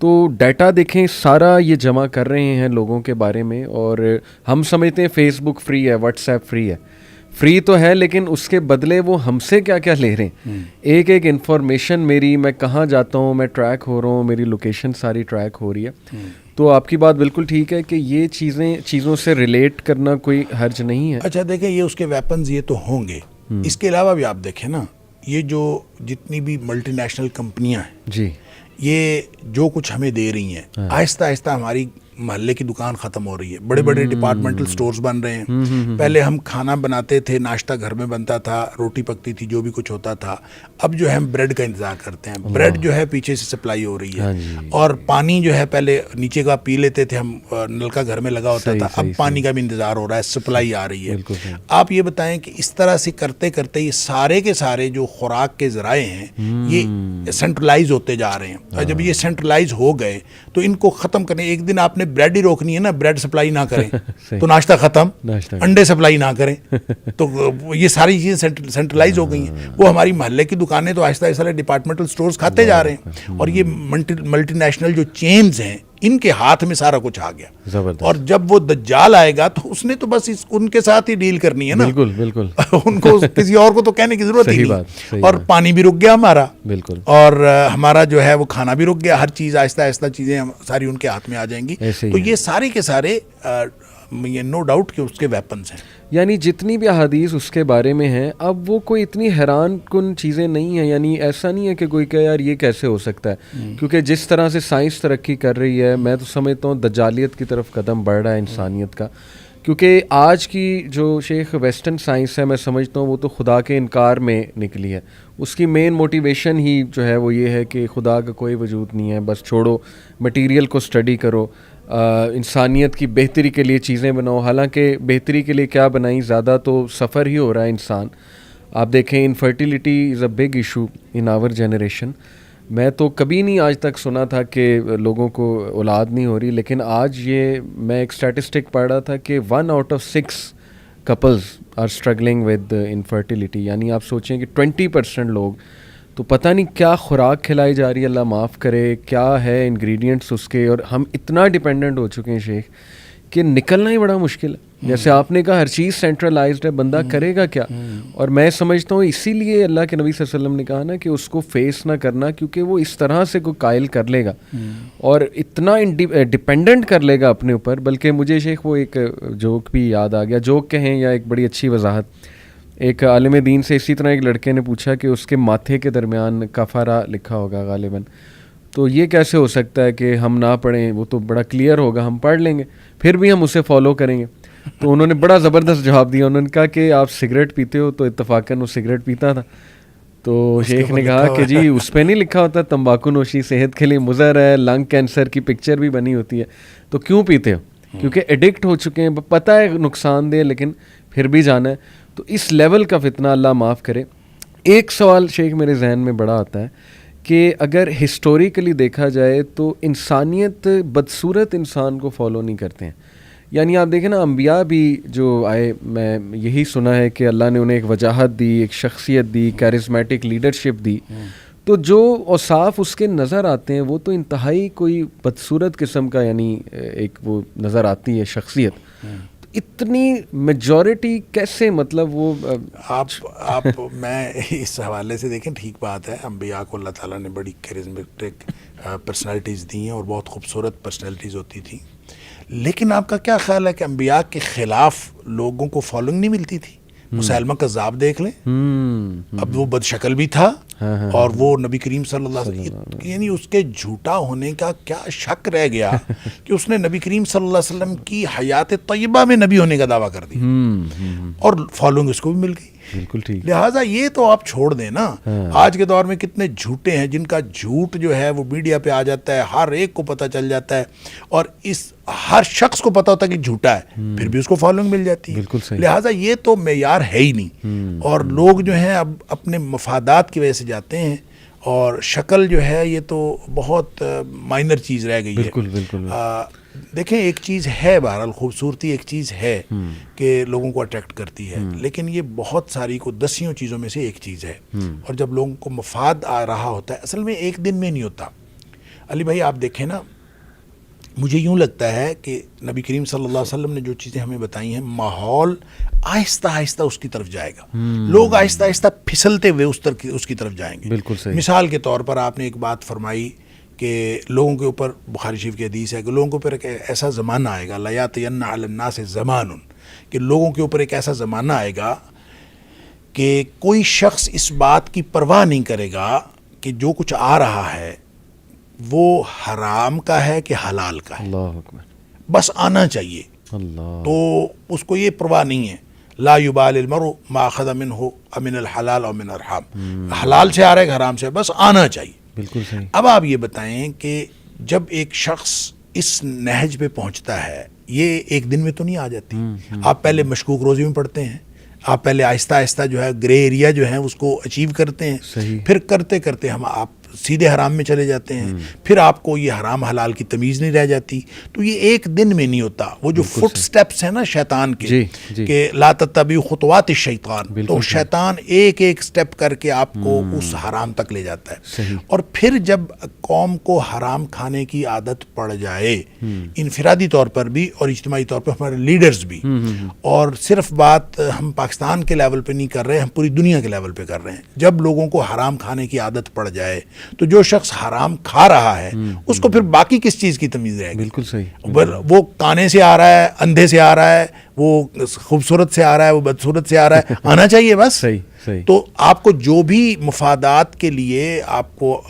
تو ڈیٹا دیکھیں سارا یہ جمع کر رہے ہیں لوگوں کے بارے میں. اور ہم سمجھتے ہیں فیس بک فری ہے، واٹس ایپ فری ہے. فری تو ہے لیکن اس کے بدلے وہ ہم سے کیا کیا لے رہے ہیں. ایک انفارمیشن میری، میں کہاں جاتا ہوں، میں ٹریک ہو رہا ہوں، میری لوکیشن ساری ٹریک ہو رہی ہے. تو آپ کی بات بالکل ٹھیک ہے کہ یہ چیزوں سے ریلیٹ کرنا کوئی حرج نہیں ہے. اچھا دیکھیں، یہ اس کے ویپنز یہ تو ہوں گے. اس کے علاوہ بھی آپ دیکھیں نا، یہ جو جتنی بھی ملٹی نیشنل کمپنیاں ہیں جی، یہ جو کچھ ہمیں دے رہی ہیں، آہستہ آہستہ ہماری محلے کی دکان ختم ہو رہی ہے. بڑے بڑے ڈپارٹمنٹل سٹورز بن رہے ہیں. پہلے ہم کھانا بناتے تھے، ناشتہ گھر میں بنتا تھا، روٹی پکتی تھی، جو بھی کچھ ہوتا تھا. اب جو ہے ہم بریڈ کا انتظار کرتے ہیں. بریڈ جو ہے پیچھے سے سپلائی ہو رہی ہے. اور پانی جو ہے پہلے نیچے کا پی لیتے تھے ہم، نل کا گھر میں لگا ہوتا تھا، اب پانی کا بھی انتظار ہو رہا ہے، سپلائی آ رہی ہے. آپ یہ بتائیں کہ اس طرح سے کرتے کرتے یہ سارے کے سارے جو خوراک کے ذرائع ہیں یہ سینٹرلائز ہوتے جا رہے ہیں. اور جب یہ سینٹرلائز ہو گئے تو ان کو ختم کرنے، ایک دن آپ نے بریڈ ہی روکنی ہے نا، بریڈ سپلائی نہ کریں تو ناشتہ ختم، انڈے سپلائی نہ کریں تو یہ ساری چیزیں سینٹرلائز ہو گئی ہیں. وہ ہماری محلے کی دکانیں تو آہستہ آہستہ ڈپارٹمنٹل سٹورز کھاتے جا رہے ہیں. اور یہ ملٹی نیشنل جو چینز ہیں ان کے ہاتھ میں سارا کچھ آ گیا. اور جب وہ دجال آئے گا تو اس نے تو بس ان کے ساتھ ہی ڈیل کرنی ہے نا. بالکل ان کو کسی اور کو تو کہنے کی ضرورت ہی نہیں. اور پانی بھی رک گیا ہمارا، بالکل، اور ہمارا جو ہے وہ کھانا بھی رک گیا. ہر چیز آہستہ آہستہ چیزیں ساری ان کے ہاتھ میں آ جائیں گی. تو یہ سارے کے سارے یہ نو ڈاؤٹ کہ اس کے ویپنز ہیں. یعنی جتنی بھی احادیث اس کے بارے میں ہیں اب وہ کوئی اتنی حیران کن چیزیں نہیں ہیں. یعنی ایسا نہیں ہے کہ کوئی کہے یار یہ کیسے ہو سکتا ہے، کیونکہ جس طرح سے سائنس ترقی کر رہی ہے میں تو سمجھتا ہوں دجالیت کی طرف قدم بڑھ رہا ہے انسانیت کا. کیونکہ آج کی جو شیخ ویسٹرن سائنس ہے میں سمجھتا ہوں وہ تو خدا کے انکار میں نکلی ہے. اس کی مین موٹیویشن ہی جو ہے وہ یہ ہے کہ خدا کا کوئی وجود نہیں ہے، بس چھوڑو مٹیریل کو اسٹڈی کرو. انسانیت کی بہتری کے لیے چیزیں بناؤ. حالانکہ بہتری کے لیے کیا بنائی, زیادہ تو سفر ہی ہو رہا ہے انسان. آپ دیکھیں infertility is a big issue in our generation. میں تو کبھی نہیں آج تک سنا تھا کہ لوگوں کو اولاد نہیں ہو رہی, لیکن آج یہ میں ایک اسٹیٹسٹک پڑھ رہا تھا کہ 1 out of 6 couples are struggling with infertility. یعنی آپ سوچیں کہ 20% لوگ, تو پتہ نہیں کیا خوراک کھلائی جا رہی ہے, اللہ معاف کرے, کیا ہے انگریڈینٹس اس کے, اور ہم اتنا ڈیپینڈنٹ ہو چکے ہیں شیخ کہ نکلنا ہی بڑا مشکل ہے. جیسے آپ نے کہا ہر چیز سینٹرلائزڈ ہے, بندہ کرے گا کیا؟ اور میں سمجھتا ہوں اسی لیے اللہ کے نبی صلی اللہ علیہ وسلم نے کہا نا کہ اس کو فیس نہ کرنا, کیونکہ وہ اس طرح سے کوئی قائل کر لے گا اور اتنا ڈپینڈنٹ کر لے گا اپنے اوپر. بلکہ مجھے شیخ وہ ایک جوک بھی یاد آ گیا, جوک کہیں یا ایک بڑی اچھی وضاحت. ایک عالم دین سے اسی طرح ایک لڑکے نے پوچھا کہ اس کے ماتھے کے درمیان کفارہ لکھا ہوگا غالباً, تو یہ کیسے ہو سکتا ہے کہ ہم نہ پڑھیں, وہ تو بڑا کلیئر ہوگا, ہم پڑھ لیں گے پھر بھی ہم اسے فالو کریں گے. تو انہوں نے بڑا زبردست جواب دیا, انہوں نے کہا کہ آپ سگریٹ پیتے ہو, تو اتفاقاً وہ سگریٹ پیتا تھا. تو شیخ نے کہا کہ جی اس پہ نہیں لکھا ہوتا تمباکو نوشی صحت کے لیے مضر ہے, لنگ کینسر کی پکچر بھی بنی ہوتی ہے, تو کیوں پیتے ہو؟ کیونکہ ایڈکٹ ہو چکے ہیں, پتہ ہے نقصان دہ, لیکن پھر بھی جانا ہے. تو اس لیول کا فتنہ اللہ معاف کرے. ایک سوال شیخ میرے ذہن میں بڑا آتا ہے کہ اگر ہسٹوریکلی دیکھا جائے تو انسانیت بدصورت انسان کو فالو نہیں کرتے ہیں. یعنی آپ دیکھیں نا, انبیاء بھی جو آئے, میں یہی سنا ہے کہ اللہ نے انہیں ایک وجاہت دی, ایک شخصیت دی, کیرزمیٹک لیڈرشپ دی, تو جو اوصاف اس کے نظر آتے ہیں وہ تو انتہائی کوئی بدصورت قسم کا, یعنی ایک وہ نظر آتی ہے شخصیت. اتنی میجورٹی کیسے, مطلب وہ آپ میں اس حوالے سے دیکھیں, ٹھیک بات ہے, انبیاء کو اللہ تعالیٰ نے بڑی کیرزمیٹک پرسنالٹیز دی ہیں اور بہت خوبصورت پرسنالٹیز ہوتی تھیں, لیکن آپ کا کیا خیال ہے کہ انبیاء کے خلاف لوگوں کو فالوئنگ نہیں ملتی تھی؟ مسیلمہ کذاب دیکھ لیں, اب وہ بد شکل بھی تھا اور وہ نبی کریم صلی اللہ علیہ وسلم, یعنی اس کے جھوٹا ہونے کا کیا شک رہ گیا کہ اس نے نبی کریم صلی اللہ علیہ وسلم کی حیات طیبہ میں نبی ہونے کا دعویٰ کر دیا اور فالوئنگ اس کو بھی مل گئی. بالکل ٹھیک. لہٰذا یہ تو آپ چھوڑ دیں نا. آج کے دور میں کتنے جھوٹے ہیں جن کا جھوٹ جو ہے وہ میڈیا پہ آ جاتا ہے, ہر ایک کو پتہ چل جاتا ہے, اور اس ہر شخص کو پتہ ہوتا ہے کہ جھوٹا ہے, پھر بھی اس کو فالوئنگ مل جاتی ہے. بالکل صحیح. لہٰذا یہ تو معیار ہے ہی نہیں, اور لوگ جو ہیں اب اپنے مفادات کی وجہ سے جاتے ہیں, اور شکل جو ہے یہ تو بہت مائنر چیز رہ گئی ہے. بالکل بالکل. دیکھیں ایک چیز ہے, بہرحال خوبصورتی ایک چیز ہے کہ لوگوں کو اٹریکٹ کرتی ہے, لیکن یہ بہت ساری کو دسیوں چیزوں میں سے ایک چیز ہے, اور جب لوگوں کو مفاد آ رہا ہوتا ہے, اصل میں ایک دن میں نہیں ہوتا. علی بھائی آپ دیکھیں نا, مجھے یوں لگتا ہے کہ نبی کریم صلی اللہ علیہ وسلم نے جو چیزیں ہمیں بتائی ہیں, ماحول آہستہ آہستہ اس کی طرف جائے گا, لوگ آہستہ آہستہ پھسلتے ہوئے اس کی طرف جائیں گے. بالکل صحیح. مثال کے طور پر آپ نے ایک بات فرمائی کہ لوگوں کے اوپر, بخاری شریف کی حدیث ہے کہ لوگوں کے اوپر ایک ایسا زمانہ آئے گا, لیاتین علی الناس زمان, کہ لوگوں کے اوپر ایک ایسا زمانہ آئے گا کہ کوئی شخص اس بات کی پرواہ نہیں کرے گا کہ جو کچھ آ رہا ہے وہ حرام کا ہے کہ حلال کا ہے, اللہ اکبر, بس آنا چاہیے. اللہ. تو اس کو یہ پرواہ نہیں ہے, لا یبال المرء ما اخذ منه امن الحلال او من الحرام, حلال سے آ رہا ہے کہ حرام سے, بس آنا چاہیے. بالکل صحیح. اب آپ یہ بتائیں کہ جب ایک شخص اس نہج پہ پہنچتا ہے, یہ ایک دن میں تو نہیں آ جاتی. آپ پہلے مشکوک روزی میں پڑھتے ہیں, آپ پہلے آہستہ آہستہ جو ہے گرے ایریا جو ہے اس کو اچیو کرتے ہیں, صحیح. پھر کرتے کرتے آپ سیدھے حرام میں چلے جاتے ہیں, پھر آپ کو یہ حرام حلال کی تمیز نہیں رہ جاتی. تو یہ ایک دن میں نہیں ہوتا. وہ جو فٹ سٹیپس ہیں نا شیطان کے, جی. کہ لا تتبعوا خطوات الشیطان, تو شیطان ایک ایک سٹیپ کر کے آپ کو اس حرام تک لے جاتا ہے. صحیح. اور پھر جب قوم کو حرام کھانے کی عادت پڑ جائے, انفرادی طور پر بھی اور اجتماعی طور پر ہمارے لیڈرز بھی, اور صرف بات ہم پاکستان کے لیول پہ نہیں کر رہے, ہم پوری دنیا کے لیول پہ کر رہے ہیں, جب لوگوں کو حرام کھانے کی عادت پڑ جائے تو جو شخص حرام کھا رہا ہے اس کو پھر باقی کس چیز کی تمیز رہے گی؟ بالکل صحیح. وہ کانے سے آ رہا ہے, اندھے سے آ رہا ہے, وہ خوبصورت سے آ رہا ہے, وہ بدصورت سے آ رہا ہے, آنا چاہیے بس. صحیح صحیح. تو آپ کو جو بھی مفادات کے لیے آپ کو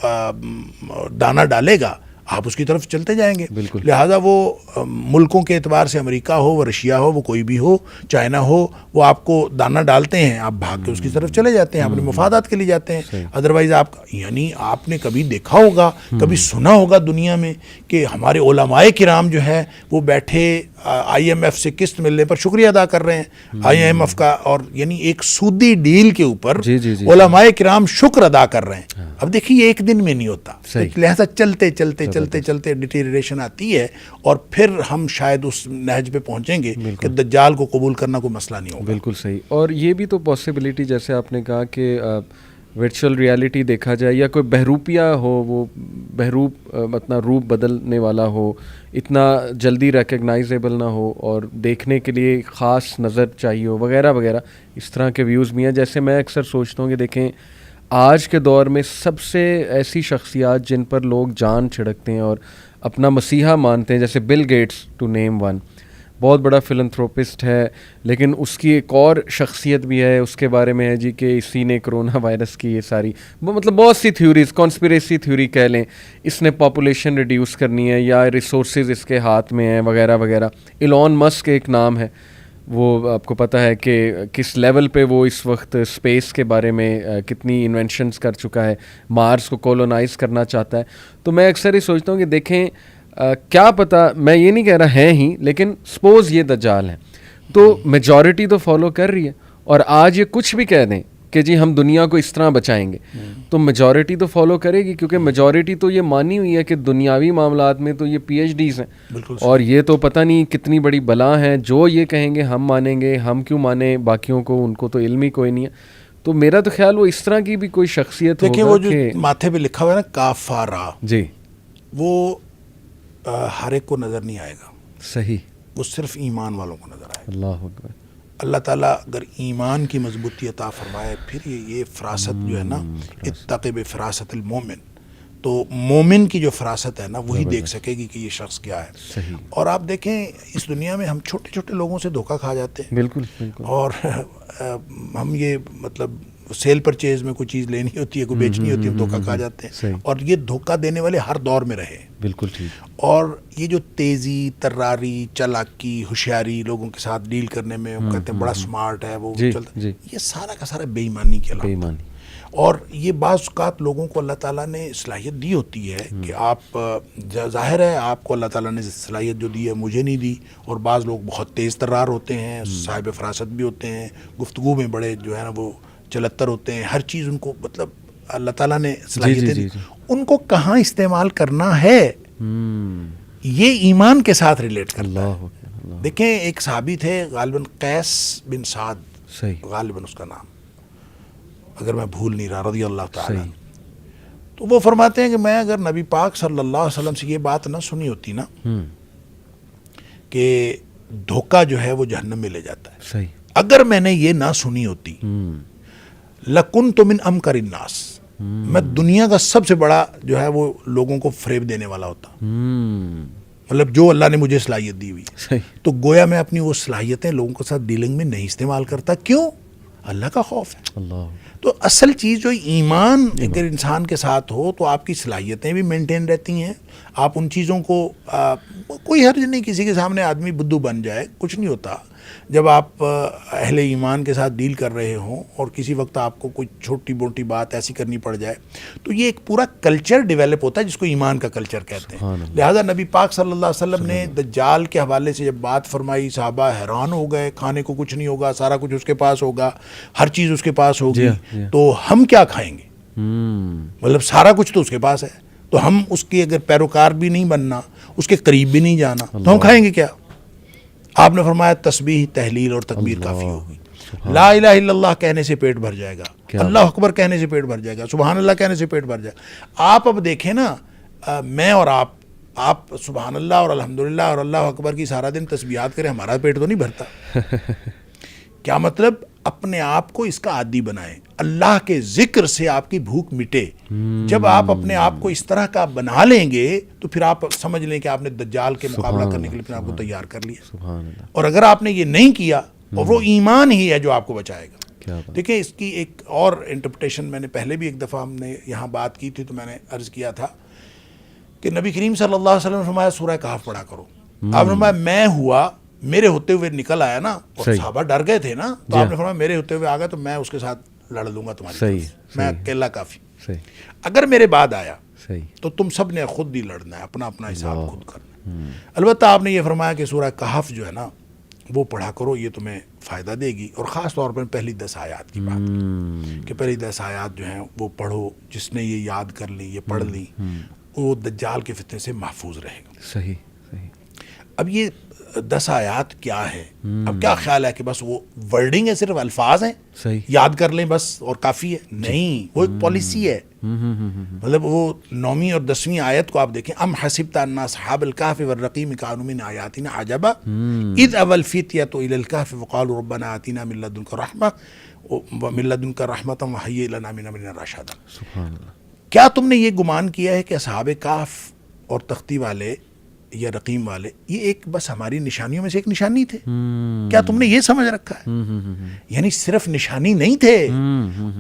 دانہ ڈالے گا, آپ اس کی طرف چلتے جائیں گے. بالکل. لہٰذا وہ ملکوں کے اعتبار سے امریکہ ہو، وہ رشیا ہو، وہ کوئی بھی ہو، چائنا ہو، وہ آپ کو دانہ ڈالتے ہیں، آپ بھاگ کے اس کی طرف چلے جاتے ہیں، اپنے مفادات کے لیے جاتے ہیں. ادروائز آپ یعنی آپ نے کبھی دیکھا ہوگا، کبھی سنا ہوگا دنیا میں کہ ہمارے علماء کرام جو ہے وہ بیٹھے آئی ایم ایف سے قسط ملنے پر شکریہ ادا کر رہے ہیں آئی ایم ایف کا، اور یعنی ایک سودی ڈیل کے اوپر علماء کرام شکر ادا کر رہے ہیں. اب دیکھیے یہ ایک دن میں نہیں ہوتا، لہذا چلتے چلتے چلتے چلتے ڈیٹیریشن آتی ہے، اور پھر ہم شاید اس نہج پہ پہنچیں گے کہ دجال کو قبول کرنا کوئی مسئلہ نہیں ہوگا. بالکل صحیح. اور یہ بھی تو پاسبلٹی جیسے آپ نے کہا کہ ورچوئل ریالٹی دیکھا جائے یا کوئی بہروپیہ ہو، وہ بہروپ اپنا روپ بدلنے والا ہو، اتنا جلدی ریکگنائزیبل نہ ہو اور دیکھنے کے لیے خاص نظر چاہیے ہو وغیرہ وغیرہ، اس طرح کے ویوز بھی ہیں. جیسے میں اکثر سوچتا ہوں کہ دیکھیں آج کے دور میں سب سے ایسی شخصیات جن پر لوگ جان چھڑکتے ہیں اور اپنا مسیحا مانتے ہیں، جیسے Bill Gates to name one, بہت بڑا فلنتھروپسٹ ہے، لیکن اس کی ایک اور شخصیت بھی ہے، اس کے بارے میں ہے جی کہ اسی نے کرونا وائرس کی یہ ساری مطلب بہت سی تھیوریز، کانسپریسی تھیوری کہہ لیں، اس نے پاپولیشن ریڈیوس کرنی ہے یا ریسورسز اس کے ہاتھ میں ہیں وغیرہ وغیرہ. ایلون مسک ایک نام ہے، وہ آپ کو پتہ ہے کہ کس لیول پہ وہ اس وقت اسپیس کے بارے میں کتنی انوینشنز کر چکا ہے، مارس کو کولونائز کرنا چاہتا ہے. تو میں اکثر ہی سوچتا ہوں کہ دیکھیں کیا پتہ، میں یہ نہیں کہہ رہا ہیں ہی، لیکن سپوز یہ دجال ہیں تو میجورٹی تو فالو کر رہی ہے، اور آج یہ کچھ بھی کہہ دیں کہ جی ہم دنیا کو اس طرح بچائیں گے تو میجورٹی تو فالو کرے گی، کیونکہ میجورٹی تو یہ مانی ہوئی ہے کہ دنیاوی معاملات میں تو یہ پی ایچ ڈیز ہیں، اور یہ تو پتہ نہیں کتنی بڑی بلا ہیں، جو یہ کہیں گے ہم مانیں گے، ہم کیوں مانیں باقیوں کو، ان کو تو علم ہی کوئی نہیں ہے. تو میرا تو خیال وہ اس طرح کی بھی کوئی شخصیت ہوگا. وہ جو ماتھے پہ لکھا ہوا ہے نا کافارا، جی وہ ہر ایک کو نظر نہیں آئے گا. صحیح. وہ صرف ایمان والوں کو نظر آئے گا. اللہ اکبر. اللہ تعالیٰ اگر ایمان کی مضبوطی عطا فرمائے، پھر یہ فراست جو ہے نا، اتقِ بفراست المومن، تو مومن کی جو فراست ہے نا وہی دیکھ سکے گی کہ یہ شخص کیا ہے. صحیح. اور آپ دیکھیں اس دنیا میں ہم چھوٹے چھوٹے لوگوں سے دھوکہ کھا جاتے ہیں. بالکل بالکل. اور ہم یہ مطلب سیل پرچیز میں کوئی چیز لینی ہوتی ہے، کوئی بیچنی ہوتی ہے، ہم دھوکہ کھا جاتے ہیں. اور یہ دھوکہ دینے والے ہر دور میں رہے. بالکل ٹھیک. اور یہ جو تیزی، تراری، چالاکی، ہوشیاری لوگوں کے ساتھ ڈیل کرنے میں، وہ کہتے ہیں بڑا سمارٹ ہے وہ چلتا، یہ سارا کا سارا بے ایمانی کے علاوہ. اور یہ بعض اوقات لوگوں کو اللہ تعالیٰ نے صلاحیت دی ہوتی ہے کہ آپ، ظاہر ہے آپ کو اللہ تعالیٰ نے صلاحیت جو دی ہے مجھے نہیں دی، اور بعض لوگ بہت تیز ترار ہوتے ہیں، صاحب فراست بھی ہوتے ہیں، گفتگو میں بڑے جو ہے نا وہ چلتر ہوتے ہیں، ہر چیز ان کو مطلب اللہ تعالیٰ نے صلاحیتیں دی. ان کو کہاں استعمال کرنا ہے یہ ایمان کے ساتھ ریلیٹ کرتا ہے. دیکھیں ایک صحابی تھے غالباً قیس بن سعد، غالباً اس کا نام اگر میں بھول نہیں رہا، رضی اللہ تعالیٰ. تو وہ فرماتے ہیں کہ میں اگر نبی پاک صلی اللہ علیہ وسلم سے یہ بات نہ سنی ہوتی نا کہ دھوکہ جو ہے وہ جہنم میں لے جاتا ہے، اگر میں نے یہ نہ سنی ہوتی لَكُنْتُ مِنْ أَمْكَرِ النَّاسِ، میں دنیا کا سب سے بڑا جو ہے وہ لوگوں کو فریب دینے والا ہوتا. مطلب جو اللہ نے مجھے صلاحیت دی ہوئی، تو گویا میں اپنی وہ صلاحیتیں لوگوں کے ساتھ ڈیلنگ میں نہیں استعمال کرتا. کیوں؟ اللہ کا خوف ہے. تو اصل چیز جو ایمان اگر انسان کے ساتھ ہو تو آپ کی صلاحیتیں بھی مینٹین رہتی ہیں. آپ ان چیزوں کو کوئی حرج نہیں کسی کے سامنے آدمی بدھو بن جائے، کچھ نہیں ہوتا. جب آپ اہل ایمان کے ساتھ ڈیل کر رہے ہوں اور کسی وقت آپ کو کوئی چھوٹی موٹی بات ایسی کرنی پڑ جائے تو یہ ایک پورا کلچر ڈیولپ ہوتا ہے جس کو ایمان کا کلچر کہتے ہیں. لہذا نبی پاک صلی اللہ علیہ وسلم نے دجال کے حوالے سے جب بات فرمائی، صحابہ حیران ہو گئے. کھانے کو کچھ نہیں ہوگا، سارا کچھ اس کے پاس ہوگا، ہر چیز اس کے پاس ہوگی، تو ہم کیا کھائیں گے؟ مطلب سارا کچھ تو اس کے پاس ہے، تو ہم اس کی اگر پیروکار بھی نہیں بننا، اس کے قریب بھی نہیں جانا، تو ہم کھائیں گے کیا؟ آپ نے فرمایا تسبیح، تحلیل اور تکبیر کافی ہوگی. لا الہ الا اللہ کہنے سے پیٹ بھر جائے گا، اللہ اکبر کہنے سے پیٹ بھر جائے گا، سبحان اللہ کہنے سے پیٹ بھر جائے گا. آپ اب دیکھیں نا، میں اور آپ سبحان اللہ اور الحمدللہ اور اللہ اکبر کی سارا دن تسبیحات کریں، ہمارا پیٹ تو نہیں بھرتا. کیا مطلب؟ اپنے آپ کو اس کا عادی بنائیں، اللہ کے ذکر سے آپ کی بھوک مٹے. جب آپ اپنے آپ کو اس طرح کا بنا لیں گے تو پھر آپ سمجھ لیں کہ آپ نے دجال کے مقابلہ کرنے کے لیے اپنے آپ کو تیار کر لیا. اور اگر آپ نے یہ نہیں کیا، اور وہ ایمان ہی ہے جو آپ کو بچائے گا. دیکھیں اس کی ایک اور انٹرپریٹیشن میں نے پہلے بھی ایک دفعہ ہم نے یہاں بات کی تھی، تو میں نے عرض کیا تھا کہ نبی کریم صلی اللہ علیہ وسلم نے فرمایا سورہ کہف پڑھا کرو. آپ نے فرمایا میں ہوا میرے ہوتے ہوئے نکل آیا نا, اور صحابہ ڈر گئے تھے نا, تو آپ نے فرمایا میرے ہوتے ہوئے آ گیا تو میں اس کے ساتھ لڑ لوں گا تمہاری, میں اکیلا کافی. اگر میرے بعد آیا تو تم سب نے خود ہی لڑنا ہے, اپنا اپنا حساب خود کرنا ہے. البتہ آپ نے یہ فرمایا کہ سورہ کہف جو ہے نا وہ پڑھا کرو, یہ تمہیں فائدہ دے گی, اور خاص طور پر پہلی 10 آیات کی بات کہ پہلی 10 آیات جو ہیں وہ پڑھو. جس نے یہ یاد کر لی, یہ پڑھ لی, وہ دجال کے فتنے سے محفوظ رہے گا. صحیح صحیح. اب یہ 10 آیات کیا ہے؟ اب کیا خیال ہے کہ بس وہ ورڈنگ ہے, صرف الفاظ ہیں, صحیح یاد کر لیں بس اور کافی ہے؟ نہیں, وہ ایک پالیسی ہے. مطلب وہ 9ویں اور 10ویں آیت کو آپ دیکھیں, ام حسبت ان اصحاب الکہف والرقیم کانوا من آیاتنا عجبا اذ اوى الفتية الى الكهف وقالوا ربنا آتنا من لدنك رحمة ومن لدنك رحمة وهيئ لنا من امرنا رشدا. سبحان اللہ. کیا تم نے یہ گمان کیا ہے کہ اصحاب کہف اور تختی والے یا رقیم والے یہ ایک بس ہماری نشانیوں میں سے ایک نشانی تھے؟ کیا تم نے یہ سمجھ رکھا ہے؟ یعنی صرف نشانی نہیں تھے,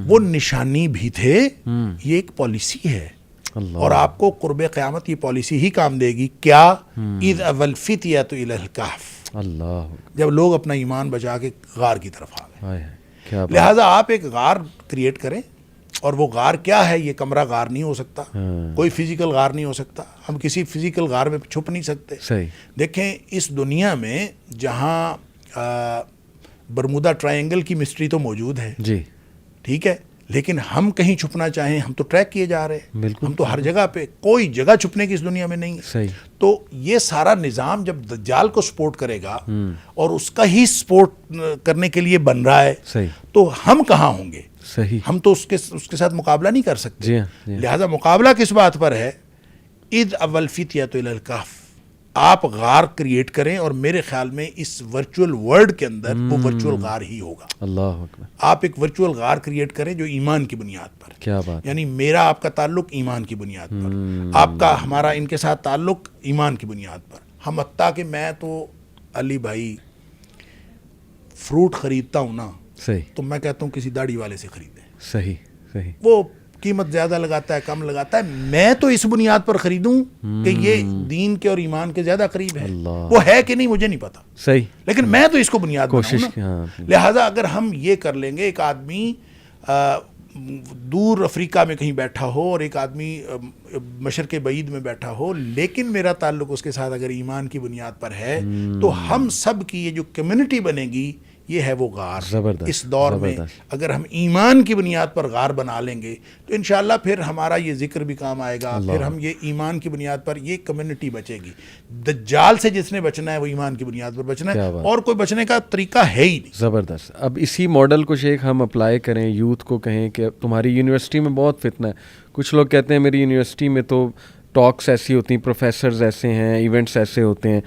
وہ نشانی بھی تھے, یہ ایک پالیسی ہے. اور آپ کو قرب قیامت یہ پالیسی ہی کام دے گی. کیا؟ اذ اوى الفتية الى الكهف, اللہ, جب لوگ اپنا ایمان بچا کے غار کی طرف آ گئے. کیا لہٰذا آپ ایک غار کریٹ کریں, اور وہ غار کیا ہے؟ یہ کمرہ غار نہیں ہو سکتا, کوئی فزیکل غار نہیں ہو سکتا, ہم کسی فزیکل غار میں چھپ نہیں سکتے. صحیح. دیکھیں اس دنیا میں جہاں برمودا ٹرائنگل کی مسٹری تو موجود ہے, جی ٹھیک ہے, لیکن ہم کہیں چھپنا چاہیں ہم تو ٹریک کیے جا رہے ہیں. بالکل. ہم تو ہر جگہ پہ, کوئی جگہ چھپنے کی اس دنیا میں نہیں ہے. صحیح. تو یہ سارا نظام جب دجال کو سپورٹ کرے گا اور اس کا ہی سپورٹ کرنے کے لیے بن رہا ہے, صحیح, تو ہم کہاں ہوں گے؟ صحیح. ہم تو اس کے ساتھ مقابلہ نہیں کر سکتے. جی ہاں. لہذا مقابلہ کس بات پر ہے؟ اذ اوى الفتية الى الكهف. آپ غار کریٹ کریں, اور میرے خیال میں اس ورچوئل ورلڈ کے اندر وہ ورچوئل غار ہی ہوگا. اللہ اکبر. آپ ایک ورچوئل غار کریٹ کریں جو ایمان کی بنیاد پر, کیا بات, یعنی میرا آپ کا تعلق ایمان کی بنیاد پر, آپ کا ہمارا ان کے ساتھ تعلق ایمان کی بنیاد پر. ہم حتیٰ کہ میں تو علی بھائی فروٹ خریدتا ہوں نا, صحیح, تو میں کہتا ہوں کسی داڑھی والے سے خریدیں. صحیح صحیح. وہ قیمت زیادہ لگاتا ہے, کم لگاتا ہے, میں تو اس بنیاد پر خریدوں کہ یہ دین کے اور ایمان کے زیادہ قریب ہے. وہ ہے کہ نہیں مجھے نہیں پتا, صحیح, لیکن میں تو اس کو بنیاد کوشش. لہٰذا اگر ہم یہ کر لیں گے, ایک آدمی دور افریقہ میں کہیں بیٹھا ہو اور ایک آدمی مشرق بعید میں بیٹھا ہو, لیکن میرا تعلق اس کے ساتھ اگر ایمان کی بنیاد پر ہے, تو ہم سب کی یہ جو کمیونٹی بنے گی یہ ہے وہ غار. زبردست. اس دور میں اگر ہم ایمان کی بنیاد پر غار بنا لیں گے تو انشاءاللہ پھر ہمارا یہ ذکر بھی کام آئے گا, پھر ہم یہ ایمان کی بنیاد پر یہ کمیونٹی بچے گی. دجال سے جس نے بچنا ہے وہ ایمان کی بنیاد پر بچنا ہے, اور کوئی بچنے کا طریقہ ہے ہی نہیں. زبردست. اب اسی ماڈل کو شیخ ہم اپلائی کریں, یوتھ کو کہیں کہ تمہاری یونیورسٹی میں بہت فتنہ ہے. کچھ لوگ کہتے ہیں میری یونیورسٹی میں تو ٹاکس ایسی ہوتی ہیں, پروفیسرز ایسے ہیں, ایونٹس ایسے ہوتے ہیں,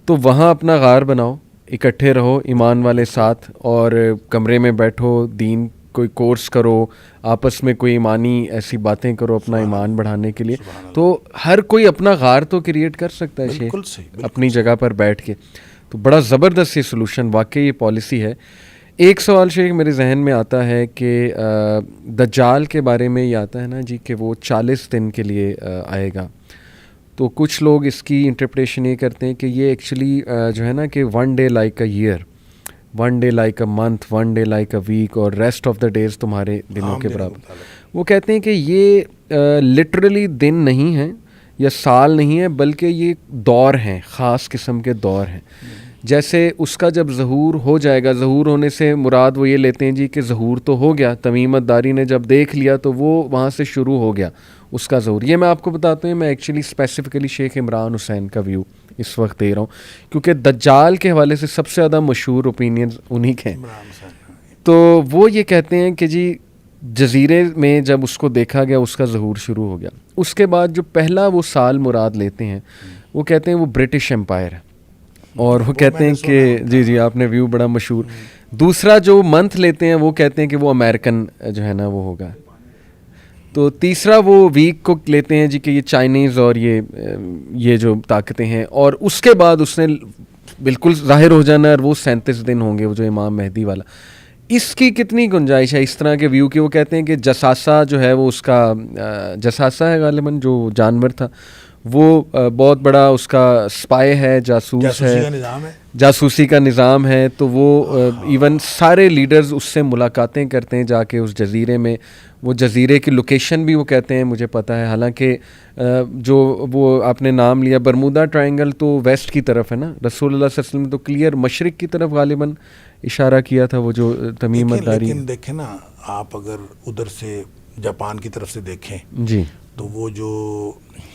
تو وہاں اپنا غار بناؤ, اکٹھے رہو ایمان والے ساتھ, اور کمرے میں بیٹھو, دین کوئی کورس کرو, آپس میں کوئی ایمانی ایسی باتیں کرو اپنا ایمان بڑھانے کے لیے. تو ہر کوئی اپنا غار تو کریٹ کر سکتا ہے شیخ اپنی جگہ پر بیٹھ کے. تو بڑا زبردست یہ سلوشن, واقعی یہ پالیسی ہے. ایک سوال شیخ میرے ذہن میں آتا ہے کہ دجال کے بارے میں یہ آتا ہے نا جی کہ وہ 40 دن کے لیے آئے گا. تو کچھ لوگ اس کی انٹرپریشن یہ کرتے ہیں کہ یہ ایکچولی جو ہے نا کہ 1 day like a year, 1 day like a month, 1 day like a week, اور ریسٹ آف دا ڈیز تمہارے دنوں کے برابر. وہ کہتے ہیں کہ یہ لٹرلی دن نہیں ہیں یا سال نہیں ہے, بلکہ یہ دور ہیں, خاص قسم کے دور ہیں. جیسے اس کا جب ظہور ہو جائے گا, ظہور ہونے سے مراد وہ یہ لیتے ہیں جی کہ ظہور تو ہو گیا, تمیمت داری نے جب دیکھ لیا تو وہ وہاں سے شروع ہو گیا اس کا ظہور. یہ میں آپ کو بتاتا ہوں, میں ایکچولی اسپیسیفکلی شیخ عمران حسین کا ویو اس وقت دے رہا ہوں, کیونکہ دجال کے حوالے سے سب سے زیادہ مشہور اوپینینز انہی کے ہیں. تو وہ یہ کہتے ہیں کہ جی جزیرے میں جب اس کو دیکھا گیا اس کا ظہور شروع ہو گیا. اس کے بعد جو پہلا وہ سال مراد لیتے ہیں وہ کہتے ہیں وہ برٹش امپائر ہے, اور وہ کہتے ہیں کہ جی آپ نے ویو بڑا مشہور. دوسرا جو منتھ لیتے ہیں وہ کہتے ہیں کہ وہ امریکن جو ہے نا وہ ہوگا. تو تیسرا وہ ویک کو لیتے ہیں جی کہ یہ چائنیز اور یہ جو طاقتیں ہیں, اور اس کے بعد اس نے بالکل ظاہر ہو جانا ہے, اور وہ 37 دن ہوں گے وہ جو امام مہدی والا. اس کی کتنی گنجائش ہے اس طرح کے ویو کی؟ وہ کہتے ہیں کہ جساسہ جو ہے وہ اس کا جساسہ ہے غالباً جو جانور تھا, وہ بہت بڑا اس کا اسپائی ہے, جاسوس ہے, جاسوسی کا نظام ہے. جاسوسی کا نظام ہے. تو وہ ایون سارے لیڈرز اس سے ملاقاتیں کرتے ہیں جا کے اس جزیرے میں. وہ جزیرے کی لوکیشن بھی وہ کہتے ہیں مجھے پتہ ہے, حالانکہ جو وہ آپ نے نام لیا برمودا ٹرائنگل تو ویسٹ کی طرف ہے نا, رسول اللہ صلی اللہ علیہ وسلم نے تو کلیئر مشرق کی طرف غالباً اشارہ کیا تھا, وہ جو تمیم الداری. لیکن دیکھیں نا آپ, اگر ادھر سے جاپان کی طرف سے دیکھیں جی تو وہ جو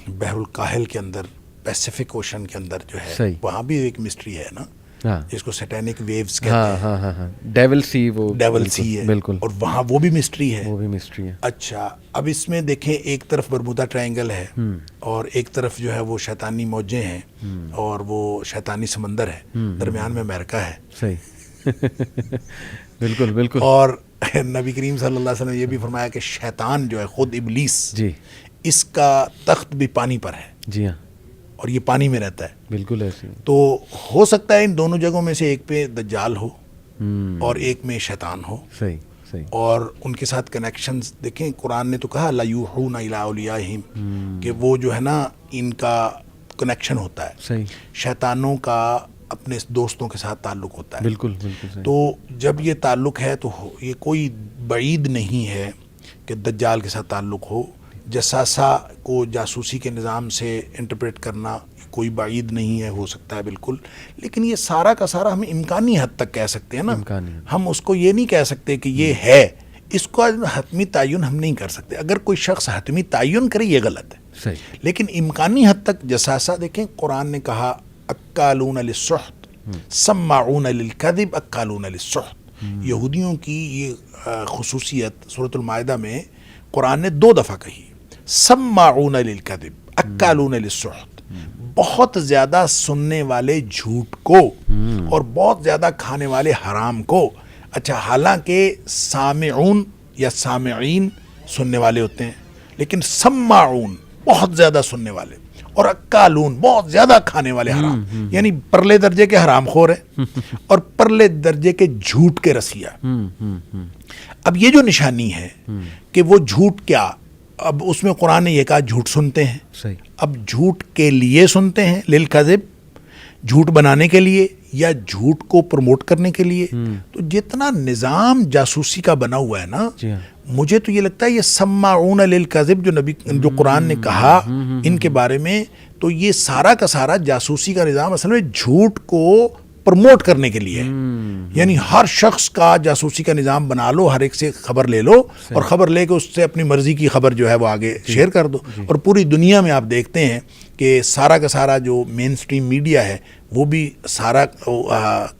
بحر الکاہل کے اندر, پیسیفک اوشن کے اندر جو ہے, صحیح, وہاں بھی ایک مسٹری ہے نا, ہاں جس کو سیٹینک ویوز کہتے ہاں ہیں. ہاں ہاں ہاں ڈیول سی, وہ ڈیول سی ہے بالکل, اور وہاں وہ بھی مسٹری ہے. وہ بھی مسٹری ہے. اچھا, اب اس میں دیکھیں ایک طرف برمودا ٹرائنگل ہے اور ایک طرف جو ہے وہ شیطانی موجیں ہیں اور وہ شیطانی سمندر ہے, درمیان میں امریکہ ہے. صحیح بالکل بالکل. اور نبی کریم صلی اللہ علیہ وسلم نے یہ بھی فرمایا کہ شیطان جو ہے خود ابلیس, جی اس کا تخت بھی پانی پر ہے, جی ہاں اور یہ پانی میں رہتا ہے. بالکل ایسے. تو ہو سکتا ہے ان دونوں جگہوں میں سے ایک پہ دجال ہو اور ایک میں شیطان ہو, صحیح صحیح. اور ان کے ساتھ کنیکشنز دیکھیں, قرآن نے تو کہا لا یوحون الی اولیاءہم, کہ وہ جو ہے نا ان کا کنیکشن ہوتا ہے. صحیح, شیطانوں کا اپنے دوستوں کے ساتھ تعلق ہوتا ہے. بالکل بالکل صحیح. تو جب یہ تعلق ہے تو یہ کوئی بعید نہیں ہے کہ دجال کے ساتھ تعلق ہو. جساسہ کو جاسوسی کے نظام سے انٹرپریٹ کرنا کوئی بعید نہیں ہے, ہو سکتا ہے بالکل. لیکن یہ سارا کا سارا ہم امکانی حد تک کہہ سکتے ہیں نا, ہم اس کو یہ نہیں کہہ سکتے کہ یہ ہے. اس کو حتمی تعین ہم نہیں کر سکتے. اگر کوئی شخص حتمی تعین کرے یہ غلط ہے, صحیح. لیکن امکانی حد تک جساسہ دیکھیں, قرآن نے کہا اکالون للسحت سماعون للکذب اکالون للسحت. یہودیوں کی یہ خصوصیت سورۃ المائدہ میں قرآن نے 2 دفعہ کہی, سماعون للکذب اکالون للسحت, بہت زیادہ سننے والے جھوٹ کو اور بہت زیادہ کھانے والے حرام کو. اچھا, حالانکہ سامعون یا سامعین سننے والے ہوتے ہیں, لیکن سماعون بہت زیادہ سننے والے, اور اکالون بہت زیادہ کھانے والے حرام, یعنی پرلے درجے کے حرام خور ہیں اور پرلے درجے کے جھوٹ کے رسیا. اب یہ جو نشانی ہے کہ وہ جھوٹ کیا, اب اس میں قرآن نے یہ کہا جھوٹ سنتے ہیں. صحیح. اب جھوٹ کے لیے سنتے ہیں, للکذب, جھوٹ بنانے کے لیے یا جھوٹ کو پروموٹ کرنے کے لیے. تو جتنا نظام جاسوسی کا بنا ہوا ہے نا, مجھے تو یہ لگتا ہے یہ سماعون للکذب جو قرآن نے کہا ان کے بارے میں, تو یہ سارا کا سارا جاسوسی کا نظام اصل میں جھوٹ کو پروموٹ کرنے کے لیے. یعنی ہر شخص کا جاسوسی کا نظام بنا لو, ہر ایک سے خبر لے لو اور خبر لے کے اس سے اپنی مرضی کی خبر جو ہے وہ آگے شیئر کر دو. اور پوری دنیا میں آپ دیکھتے ہیں کہ سارا کا سارا جو مین سٹریم میڈیا ہے وہ بھی سارا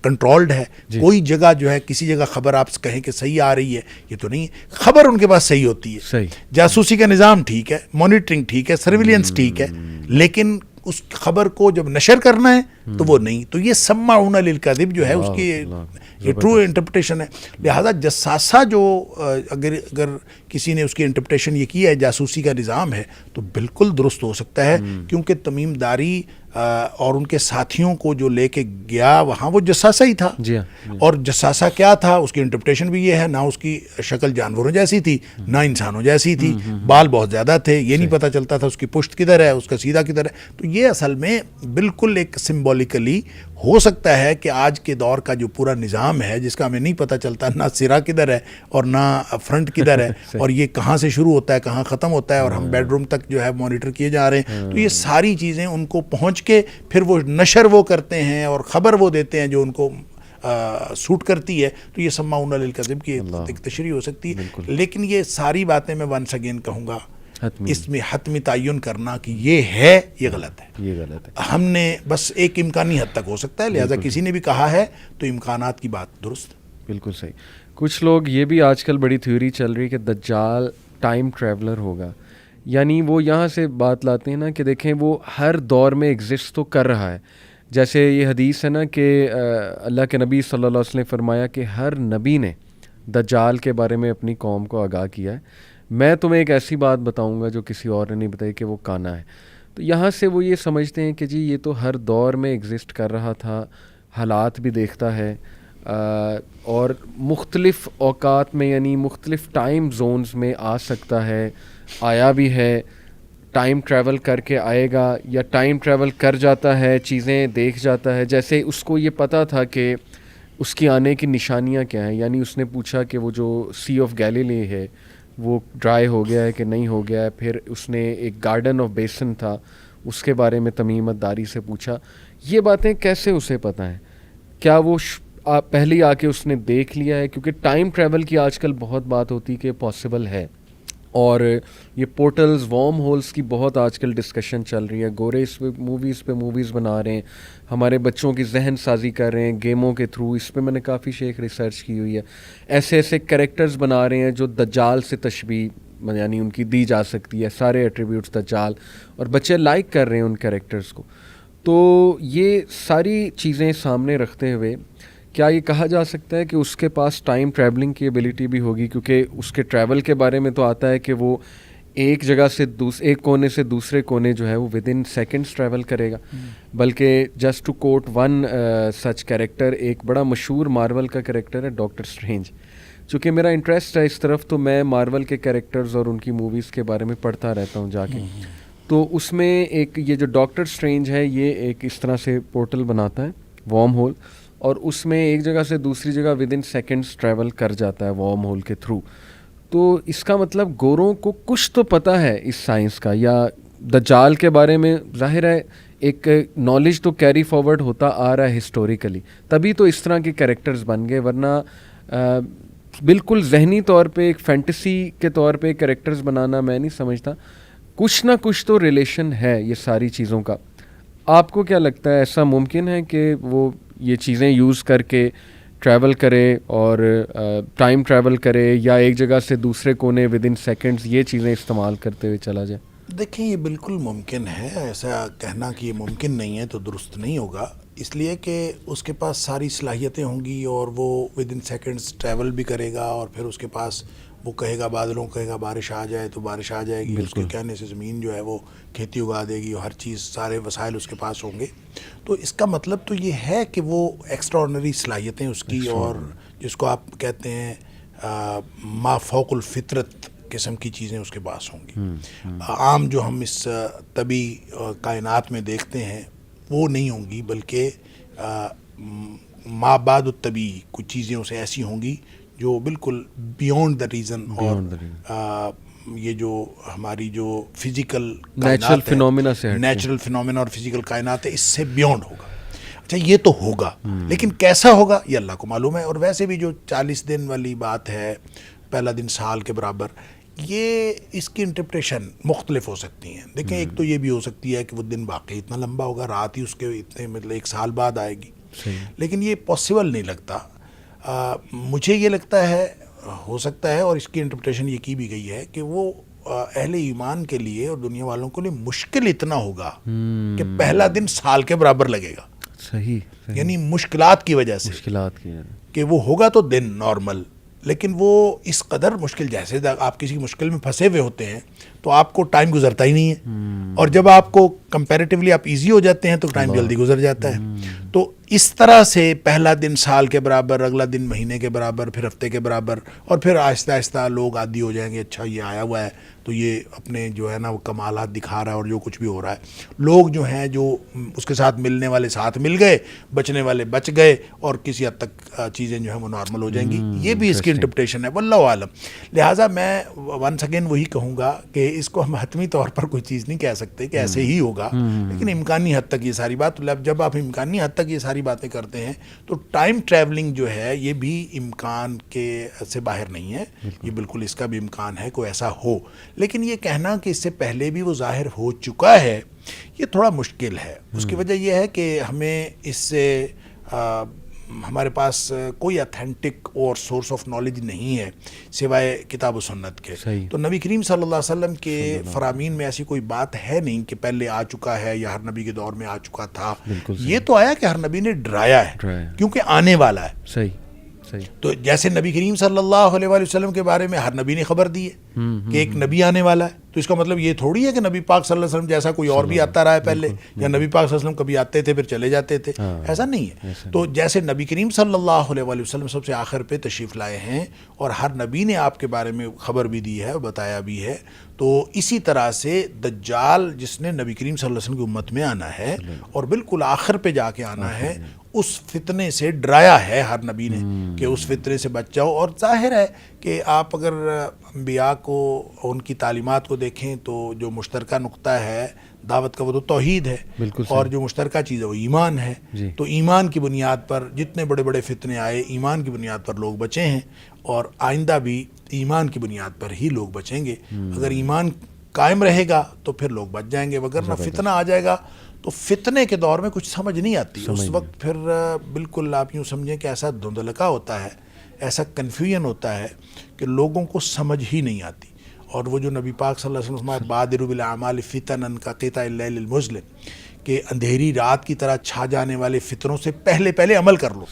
کنٹرولڈ ہے. کوئی جگہ جو ہے کسی جگہ خبر آپ کہیں کہ صحیح آ رہی ہے, یہ تو نہیں. خبر ان کے پاس صحیح ہوتی ہے, جاسوسی کا نظام ٹھیک ہے, مانیٹرنگ ٹھیک ہے, سرویلنس ٹھیک ہے, لیکن اس خبر کو جب نشر کرنا ہے تو وہ نہیں. تو یہ سماعون للکذب جو ہے اس کی یہ ٹرو انٹرپریٹیشن ہے. لہذا جساسہ جو اگر کسی نے اس کی انٹرپریٹیشن یہ کی ہے جاسوسی کا نظام ہے تو بالکل درست ہو سکتا ہے, کیونکہ تمیم داری اور ان کے ساتھیوں کو جو لے کے گیا وہاں وہ جساسہ ہی تھا. اور جساسہ کیا تھا, اس کی انٹرپریٹیشن بھی یہ ہے, نہ اس کی شکل جانوروں جیسی تھی نہ انسانوں جیسی تھی, بال بہت زیادہ تھے, یہ نہیں پتہ چلتا تھا اس کی پشت کدھر ہے, اس کا سیدھا کدھر ہے. تو یہ اصل میں بالکل ایک سمبولیکلی ہو سکتا ہے کہ آج کے دور کا جو پورا نظام ہے جس کا ہمیں نہیں پتہ چلتا نہ سرا کدھر ہے اور نہ فرنٹ کدھر ہے اور یہ کہاں سے شروع ہوتا ہے کہاں ختم ہوتا ہے, اور ہم بیڈ روم تک جو ہے مانیٹر کیے جا رہے ہیں. تو یہ ساری چیزیں ان کو پہنچ کے پھر وہ نشر وہ کرتے ہیں اور خبر وہ دیتے ہیں جو ان کو سوٹ کرتی ہے. تو یہ سماعون للکذب کی ایک تشریح ہو سکتی ہے. لیکن یہ ساری باتیں میں ونس اگین کہوں گا, اس میں حتمی تعین کرنا کہ یہ ہے, یہ غلط ہے. یہ غلط ہے. ہم نے بس ایک امکانی حد تک ہو سکتا ہے, لہذا کسی نے بھی کہا ہے تو امکانات کی بات درست. بالکل صحیح. کچھ لوگ یہ بھی آج کل بڑی تھیوری چل رہی ہے کہ دجال ٹائم ٹریولر ہوگا. یعنی وہ یہاں سے بات لاتے ہیں نا کہ دیکھیں وہ ہر دور میں ایگزسٹ تو کر رہا ہے. جیسے یہ حدیث ہے نا کہ اللہ کے نبی صلی اللہ علیہ وسلم نے فرمایا کہ ہر نبی نے دجال کے بارے میں اپنی قوم کو آگاہ کیا ہے. میں تمہیں ایک ایسی بات بتاؤں گا جو کسی اور نے نہیں بتائی کہ وہ کانا ہے. تو یہاں سے وہ یہ سمجھتے ہیں کہ جی یہ تو ہر دور میں ایگزسٹ کر رہا تھا, حالات بھی دیکھتا ہے اور مختلف اوقات میں یعنی مختلف ٹائم زونز میں آ سکتا ہے, آیا بھی ہے. ٹائم ٹریول کر کے آئے گا یا ٹائم ٹریول کر جاتا ہے, چیزیں دیکھ جاتا ہے. جیسے اس کو یہ پتہ تھا کہ اس کی آنے کی نشانیاں کیا ہیں, یعنی اس نے پوچھا کہ وہ جو سی آف گیلیلی ہے وہ ڈرائی ہو گیا ہے کہ نہیں ہو گیا ہے. پھر اس نے ایک گارڈن آف بیسن تھا, اس کے بارے میں تمیمت داری سے پوچھا. یہ باتیں کیسے اسے پتہ ہیں؟ کیا وہ پہلے آ کے اس نے دیکھ لیا ہے؟ کیونکہ ٹائم ٹریول کی آج کل بہت بات ہوتی کہ پاسبل ہے, اور یہ پورٹلز, وارم ہولز کی بہت آج کل ڈسکشن چل رہی ہے. گورے اس پہ موویز بنا رہے ہیں, ہمارے بچوں کی ذہن سازی کر رہے ہیں گیموں کے تھرو. اس پہ میں نے کافی شیخ ریسرچ کی ہوئی ہے. ایسے کریکٹرز بنا رہے ہیں جو دجال سے تشبیہ یعنی ان کی دی جا سکتی ہے, سارے ایٹریبیوٹس دجال, اور بچے لائک کر رہے ہیں ان کریکٹرز کو. تو یہ ساری چیزیں سامنے رکھتے ہوئے کیا یہ کہا جا سکتا ہے کہ اس کے پاس ٹائم ٹریولنگ کی ایبلٹی بھی ہوگی؟ کیونکہ اس کے ٹریول کے بارے میں تو آتا ہے کہ وہ ایک جگہ سے ایک کونے سے دوسرے کونے جو ہے وہ ود ان سیکنڈس ٹریول کرے گا. بلکہ just to quote one such character, ایک بڑا مشہور مارول کا کریکٹر ہے ڈاکٹر اسٹرینج. چونکہ میرا انٹرسٹ ہے اس طرف, تو میں مارول کے کریکٹرز اور ان کی موویز کے بارے میں پڑھتا رہتا ہوں جا کے. تو اس میں ایک یہ جو ڈاکٹر اسٹرینج ہے یہ ایک اس طرح سے پورٹل بناتا ہے, وارم ہول, اور اس میں ایک جگہ سے دوسری جگہ ود ان سیکنڈس ٹریول کر جاتا ہے وارم ہول کے تھرو. تو اس کا مطلب گوروں کو کچھ تو پتہ ہے اس سائنس کا, یا دجال کے بارے میں ظاہر ہے ایک نالج تو کیری فارورڈ ہوتا آ رہا ہے ہسٹوریکلی, تبھی تو اس طرح کے کریکٹرز بن گئے. ورنہ بالکل ذہنی طور پہ ایک فینٹیسی کے طور پہ کریکٹرز بنانا میں نہیں سمجھتا. کچھ نہ کچھ تو ریلیشن ہے یہ ساری چیزوں کا. آپ کو کیا لگتا ہے, ایسا ممکن ہے کہ وہ یہ چیزیں یوز کر کے ٹریول کرے اور ٹائم ٹریول کرے, یا ایک جگہ سے دوسرے کونے ود ان سیکنڈز یہ چیزیں استعمال کرتے ہوئے چلا جائے؟ دیکھیں یہ بالکل ممکن ہے. ایسا کہنا کہ یہ ممکن نہیں ہے تو درست نہیں ہوگا, اس لیے کہ اس کے پاس ساری صلاحیتیں ہوں گی اور وہ ود ان سیکنڈز ٹریول بھی کرے گا, اور پھر اس کے پاس وہ کہے گا بادلوں کہے گا بارش آ جائے تو بارش آ جائے گی, اس کے کہنے سے زمین جو ہے وہ کھیتی اگا دے گی, اور ہر چیز سارے وسائل اس کے پاس ہوں گے. تو اس کا مطلب تو یہ ہے کہ وہ ایکسٹراڈنری صلاحیتیں اس کی, اور جس کو آپ کہتے ہیں ما فوق الفطرت قسم کی چیزیں اس کے پاس ہوں گی. عام جو ہم اس طبی کائنات میں دیکھتے ہیں وہ نہیں ہوں گی, بلکہ ما بعد الطبی کچھ چیزیں اسے ایسی ہوں گی جو بالکل بیونڈ دا ریزن, اور یہ جو ہماری جو فزیکل نیچرل فینومینا سے نیچرل فینومینا اور فزیکل کائنات ہے اس سے بیونڈ ہوگا. اچھا یہ تو ہوگا, لیکن کیسا ہوگا یہ اللہ کو معلوم ہے. اور ویسے بھی جو 40 دن والی بات ہے, پہلا دن سال کے برابر, یہ اس کی انٹرپریشن مختلف ہو سکتی ہیں. دیکھیں ایک تو یہ بھی ہو سکتی ہے کہ وہ دن واقعی اتنا لمبا ہوگا, رات ہی اس کے اتنے مطلب 1 سال بعد آئے گی, لیکن یہ پاسبل نہیں لگتا. مجھے یہ لگتا ہے ہو سکتا ہے, اور اس کی انٹرپریٹیشن یہ کی بھی گئی ہے کہ وہ اہل ایمان کے لیے اور دنیا والوں کے لیے مشکل اتنا ہوگا کہ پہلا دن سال کے برابر لگے گا. صحیح. یعنی مشکلات کی وجہ سے, کہ وہ ہوگا تو دن نارمل, لیکن وہ اس قدر مشکل, جیسے آپ کسی مشکل میں پھنسے ہوئے ہوتے ہیں تو آپ کو ٹائم گزرتا ہی نہیں ہے, اور جب آپ کو کمپیریٹیولی آپ ایزی ہو جاتے ہیں تو ٹائم جلدی گزر جاتا ہے. تو اس طرح سے پہلا دن سال کے برابر, اگلا دن مہینے کے برابر, پھر ہفتے کے برابر, اور پھر آہستہ آہستہ لوگ عادی ہو جائیں گے. اچھا یہ آیا ہوا ہے تو یہ اپنے جو ہے نا وہ کمالات دکھا رہا ہے, اور جو کچھ بھی ہو رہا ہے, لوگ جو ہیں جو اس کے ساتھ ملنے والے ساتھ مل گئے, بچنے والے بچ گئے, اور کسی حد تک چیزیں جو ہیں وہ نارمل ہو جائیں گی. یہ بھی اس کی انٹرپریٹیشن ہے, واللہ عالم. لہٰذا میں ونس اگین وہی کہوں گا کہ اس کو ہم حتمی طور پر کوئی چیز نہیں کہہ سکتے کہ ایسے ہی ہوگا, لیکن امکانی حد تک یہ ساری بات, جب آپ امکانی حد تک یہ ساری باتیں کرتے ہیں تو ٹائم ٹریولنگ جو ہے یہ بھی امکان کے سے باہر نہیں ہے. یہ بالکل اس کا بھی امکان ہے کوئی ایسا ہو, لیکن یہ کہنا کہ اس سے پہلے بھی وہ ظاہر ہو چکا ہے یہ تھوڑا مشکل ہے. اس کی وجہ یہ ہے کہ ہمیں اس سے ہمارے پاس کوئی اتھینٹک اور سورس آف نالج نہیں ہے سوائے کتاب و سنت کے. تو نبی کریم صلی اللہ علیہ وسلم کے فرامین میں ایسی کوئی بات ہے نہیں کہ پہلے آ چکا ہے یا ہر نبی کے دور میں آ چکا تھا. یہ تو آیا کہ ہر نبی نے ڈرایا ہے کیونکہ آنے والا ہے. صحیح. تو جیسے نبی کریم صلی اللہ علیہ وسلم کے بارے میں ہر نبی نے خبر دی ہے کہ ایک نبی آنے والا ہے, تو اس کا مطلب یہ تھوڑی ہے کہ نبی پاک صلی اللہ علیہ وسلم جیسا کوئی اور بھی آتا رہا ہے پہلے، یا نبی پاک صلی اللہ علیہ وسلم کبھی آتے تھے پھر چلے جاتے تھے، ایسا نہیں ہے. تو جیسے نبی کریم صلی اللہ علیہ وآلہ وسلم سب سے آخر پہ تشریف لائے ہیں اور ہر نبی نے آپ کے بارے میں خبر بھی دی ہے اور بتایا بھی ہے، تو اسی طرح سے دجال جس نے نبی کریم صلی اللہ علیہ وسلم کی امت میں آنا ہے اور بالکل آخر پہ جا کے آنا ہے، اس فتنے سے ڈرایا ہے ہر نبی نے کہ اس فتنے سے بچ جاؤ. اور ظاہر ہے کہ آپ اگر انبیاء کو ان کی تعلیمات کو دیکھیں تو جو مشترکہ نقطہ ہے دعوت کا وہ تو توحید ہے، اور جو مشترکہ چیز ہے وہ ایمان ہے. تو ایمان کی بنیاد پر جتنے بڑے بڑے فتنے آئے ایمان کی بنیاد پر لوگ بچے ہیں، اور آئندہ بھی ایمان کی بنیاد پر ہی لوگ بچیں گے. اگر ایمان قائم رہے گا تو پھر لوگ بچ جائیں گے، وگرنہ فتنہ آ جائے گا تو فتنے کے دور میں کچھ سمجھ نہیں آتی. اس وقت پھر بالکل آپ یوں سمجھیں کہ ایسا دھندلکا ہوتا ہے، ایسا کنفیوژن ہوتا ہے کہ لوگوں کو سمجھ ہی نہیں آتی. اور وہ جو نبی پاک صلی اللہ علیہ وسلم بادروا بالاعمال فتنا کقطع اللیل المظلم، کہ اندھیری رات کی طرح چھا جانے والے فتنوں سے پہلے عمل کر لو.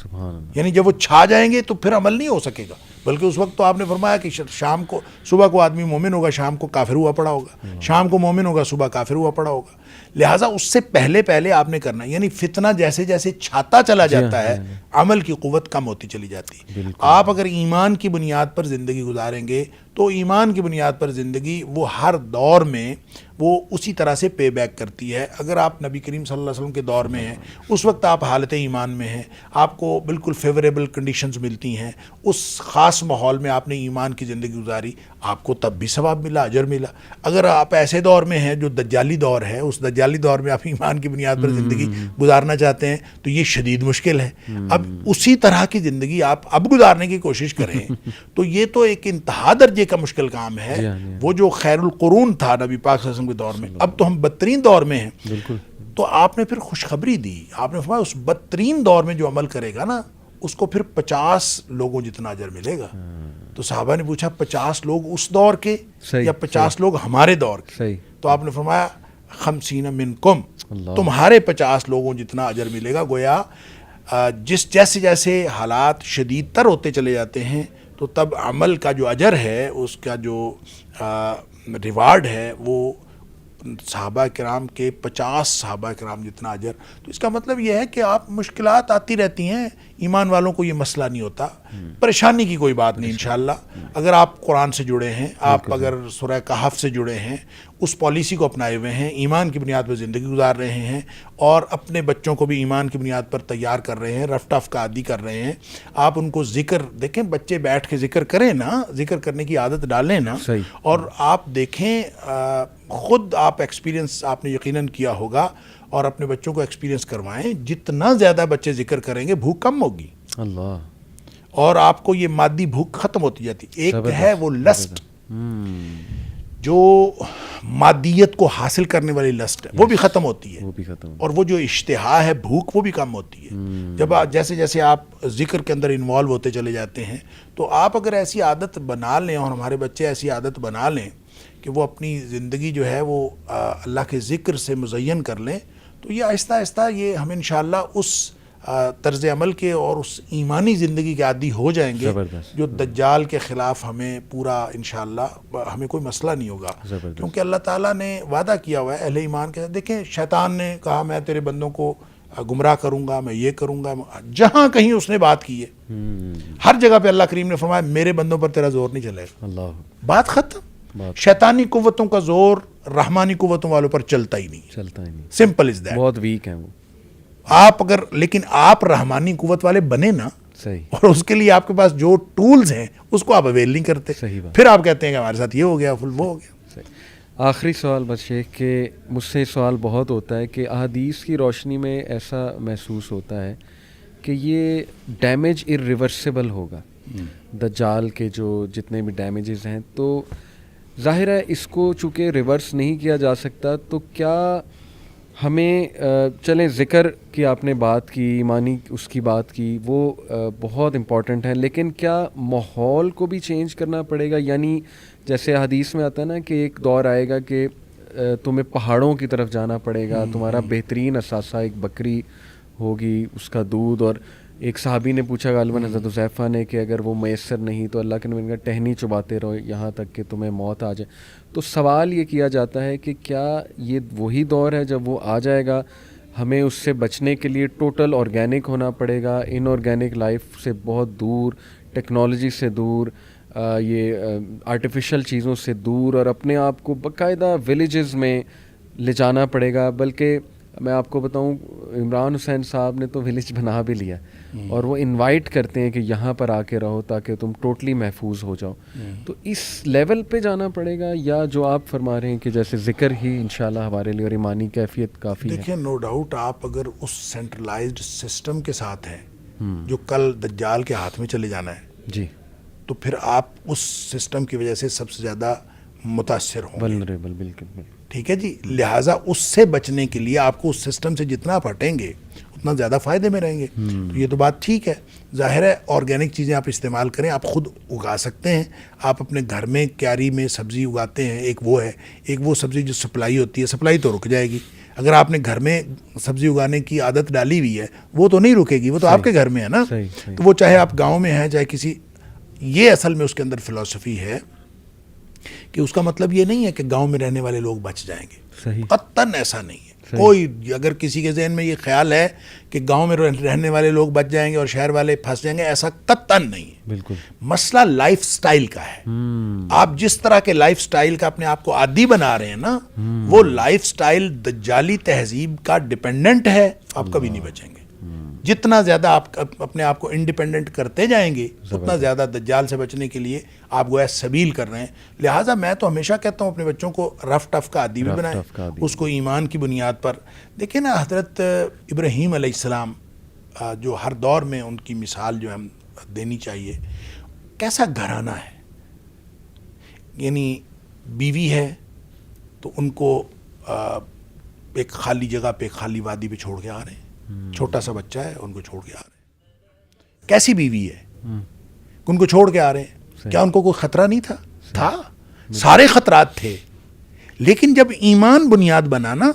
یعنی جب وہ چھا جائیں گے تو پھر عمل نہیں ہو سکے گا، بلکہ اس وقت تو آپ نے فرمایا کہ شام کو صبح کو آدمی مومن ہوگا، شام کو کافر ہوا پڑا ہوگا، شام کو مومن ہوگا، صبح کافر ہوا پڑا ہوگا. لہٰذا اس سے پہلے آپ نے کرنا، یعنی فتنہ جیسے جیسے چھاتا چلا جاتا ہے عمل کی قوت کم ہوتی چلی جاتی ہے. آپ اگر ایمان کی بنیاد پر زندگی گزاریں گے تو ایمان کی بنیاد پر زندگی وہ ہر دور میں وہ اسی طرح سے پے بیک کرتی ہے. اگر آپ نبی کریم صلی اللہ علیہ وسلم کے دور میں ہیں، اس وقت آپ حالت ایمان میں ہیں، آپ کو بالکل فیوریبل کنڈیشنز ملتی ہیں، اس خاص ماحول میں آپ نے ایمان کی زندگی گزاری، آپ کو تب بھی ثواب ملا، اجر ملا. اگر آپ ایسے دور میں ہیں جو دجالی دور ہے، اس دجالی دور میں آپ ایمان کی بنیاد پر زندگی گزارنا چاہتے ہیں تو یہ شدید مشکل ہے. اب اسی طرح کی زندگی آپ اب گزارنے کی کوشش کریں تو یہ تو ایک انتہا درجے کا مشکل کام ہے. وہ جو خیر القرون تھا نبی پاک صلی اللہ علیہ وسلم کے دور میں، اب تو ہم بدترین دور میں ہیں. تو آپ نے پھر خوشخبری دی، آپ نے فرمایا اس بدترین دور میں جو عمل کرے گا نا اس کو پھر 50 لوگوں جتنا اجر ملے گا. تو صحابہ نے پوچھا 50 لوگ اس دور کے یا 50 لوگ ہمارے دور کے؟ تو آپ نے فرمایا 50 منکم، تمہارے 50 لوگوں جتنا اجر ملے گا. گویا جیسے جیسے حالات شدید تر ہوتے چلے جاتے ہیں تو تب عمل کا جو اجر ہے، اس کا جو ریوارڈ ہے، وہ صحابہ کرام کے 50 صحابہ کرام جتنا اجر. تو اس کا مطلب یہ ہے کہ آپ مشکلات آتی رہتی ہیں، ایمان والوں کو یہ مسئلہ نہیں ہوتا، پریشانی کی کوئی بات نہیں انشاءاللہ. اگر آپ قرآن سے جڑے ہیں، آپ اگر سورہ کہف سے جڑے ہیں، اس پالیسی کو اپنائے ہوئے ہیں، ایمان کی بنیاد پر زندگی گزار رہے ہیں اور اپنے بچوں کو بھی ایمان کی بنیاد پر تیار کر رہے ہیں، رف ٹف کا عادی کر رہے ہیں. آپ ان کو ذکر دیکھیں، بچے بیٹھ کے ذکر کریں نا، ذکر کرنے کی عادت ڈالیں نا. اور آپ دیکھیں، خود آپ ایکسپیرینس آپ نے یقیناً کیا ہوگا اور اپنے بچوں کو ایکسپیرینس کروائیں، جتنا زیادہ بچے ذکر کریں گے بھوک کم ہوگی اللہ، اور آپ کو یہ مادی بھوک ختم ہوتی جاتی. ایک ہے وہ لسٹ، جو مادیت کو حاصل کرنے والی لسٹ ہے، وہ بھی ختم ہوتی ہے، اور وہ جو اشتہا ہے، بھوک، وہ بھی کم ہوتی ہے. جب جیسے جیسے آپ ذکر کے اندر انوالو ہوتے چلے جاتے ہیں تو آپ اگر ایسی عادت بنا لیں اور ہمارے بچے ایسی عادت بنا لیں کہ وہ اپنی زندگی جو ہے وہ اللہ کے ذکر سے مزین کر لیں، تو یہ آہستہ آہستہ یہ ہم انشاءاللہ اس طرز عمل کے اور اس ایمانی زندگی کے عادی ہو جائیں گے جو دجال کے خلاف ہمیں پورا انشاءاللہ ہمیں کوئی مسئلہ نہیں ہوگا. کیونکہ اللہ تعالیٰ نے وعدہ کیا ہوا ہے اہل ایمان کے ساتھ. دیکھیں، شیطان نے کہا میں تیرے بندوں کو گمراہ کروں گا، میں یہ کروں گا. جہاں کہیں اس نے بات کی ہے، ہر جگہ پہ اللہ کریم نے فرمایا میرے بندوں پر تیرا زور نہیں چلے گا. بات ختم. شیطانی قوتوں کا زور رحمانی قوتوں والوں پر چلتا ہی نہیں. Simple is that. بہت ویک ہیں وہ. آپ اگر لیکن آپ رحمانی قوت والے بنے نا، اور اس کے لیے آپ کے پاس جو ٹولز ہیں اس کو آپ اویل نہیں کرتے، پھر آپ کہتے ہیں کہ ہمارے ساتھ یہ ہو گیا، وہ ہو گیا. آخری سوال بس شیخ کہ مجھ سے سوال بہت ہوتا ہے کہ احادیث کی روشنی میں ایسا محسوس ہوتا ہے کہ یہ ڈیمیج irreversible ہوگا، دجال کے جو جتنے بھی ڈیمیجز ہیں. تو ظاہر ہے اس کو چونکہ ریورس نہیں کیا جا سکتا، تو کیا ہمیں چلیں ذکر کی آپ نے بات کی، ایمانی اس کی بات کی، وہ بہت امپورٹنٹ ہے، لیکن کیا ماحول کو بھی چینج کرنا پڑے گا؟ یعنی جیسے حدیث میں آتا ہے نا کہ ایک دور آئے گا کہ تمہیں پہاڑوں کی طرف جانا پڑے گا، تمہارا بہترین اثاثہ ایک بکری ہوگی، اس کا دودھ، اور ایک صحابی نے پوچھا غالباً حضرت حذیفہ نے کہ اگر وہ میسر نہیں تو اللہ کے نبی نے کہا ٹہنی چباتے رہو یہاں تک کہ تمہیں موت آ جائے. تو سوال یہ کیا جاتا ہے کہ کیا یہ وہی دور ہے جب وہ آ جائے گا, ہمیں اس سے بچنے کے لیے ٹوٹل آرگینک ہونا پڑے گا, ان آرگینک لائف سے بہت دور, ٹیکنالوجی سے دور, یہ آرٹیفیشل چیزوں سے دور, اور اپنے آپ کو باقاعدہ ولیجز میں لے جانا پڑے گا. بلکہ میں آپ کو بتاؤں عمران حسین صاحب نے تو ولیج بنا بھی لیا, اور وہ انوائٹ کرتے ہیں کہ یہاں پر آ کے رہو تاکہ تم ٹوٹلی محفوظ ہو جاؤ. تو اس لیول پہ جانا پڑے گا, یا جو آپ فرما رہے ہیں کہ جیسے ذکر ہی انشاءاللہ ہمارے لیے اور ایمانی کیفیت کافی ہے؟ دیکھیں نو ڈاؤٹ آپ اگر اس سینٹرلائزڈ سسٹم کے ساتھ ہیں جو کل دجال کے ہاتھ میں چلے جانا ہے جی, تو پھر آپ اس سسٹم کی وجہ سے سب سے زیادہ متاثر ہوں گے. ولنریبل, بالکل بالکل. ٹھیک ہے جی, لہٰذا اس سے بچنے کے لیے آپ کو اس سسٹم سے جتنا آپ ہٹیں گے اتنا زیادہ فائدے میں رہیں گے. تو یہ تو بات ٹھیک ہے, ظاہر ہے آرگینک چیزیں آپ استعمال کریں, آپ خود اگا سکتے ہیں. آپ اپنے گھر میں کیاری میں سبزی اگاتے ہیں, ایک وہ سبزی جو سپلائی ہوتی ہے, سپلائی تو رک جائے گی. اگر آپ نے گھر میں سبزی اگانے کی عادت ڈالی ہوئی ہے وہ تو نہیں رکے گی, وہ تو آپ کے گھر میں ہے نا. تو وہ چاہے آپ گاؤں میں ہیں چاہے کسی, یہ اصل میں اس کے اندر فلسفی ہے کہ اس کا مطلب یہ نہیں ہے کہ گاؤں میں رہنے والے لوگ بچ جائیں گے. قطعاً ایسا نہیں ہے. کوئی اگر کسی کے ذہن میں یہ خیال ہے کہ گاؤں میں رہنے والے لوگ بچ جائیں گے اور شہر والے پھنس جائیں گے, ایسا قطعاً نہیں ہے. بالکل. مسئلہ لائف سٹائل کا ہے. آپ جس طرح کے لائف سٹائل کا اپنے آپ کو عادی بنا رہے ہیں نا, وہ لائف سٹائل دجالی تہذیب کا ڈیپینڈنٹ ہے, آپ کبھی نہیں بچیں گے. جتنا زیادہ آپ اپنے آپ کو انڈیپینڈنٹ کرتے جائیں گے اتنا زیادہ دجال سے بچنے کے لیے آپ گویا سبیل کر رہے ہیں. لہٰذا میں تو ہمیشہ کہتا ہوں اپنے بچوں کو رف ٹف کا عادی بھی بنائیں, اس کو ایمان کی بنیاد پر. دیکھیں نا حضرت ابراہیم علیہ السلام, جو ہر دور میں ان کی مثال جو ہم دینی چاہیے, کیسا گھرانہ ہے. یعنی بیوی ہے تو ان کو ایک خالی جگہ پہ, خالی وادی پہ چھوڑ کے آ رہے ہیں. چھوٹا سا بچہ ہے, ان کو چھوڑ کے آ رہے ہیں. کیسی بیوی ہے, ان کو چھوڑ کے آ رہے ہیں. کیا ان کو کوئی خطرہ نہیں تھا؟ سارے خطرات تھے. لیکن جب ایمان بنیاد بنانا,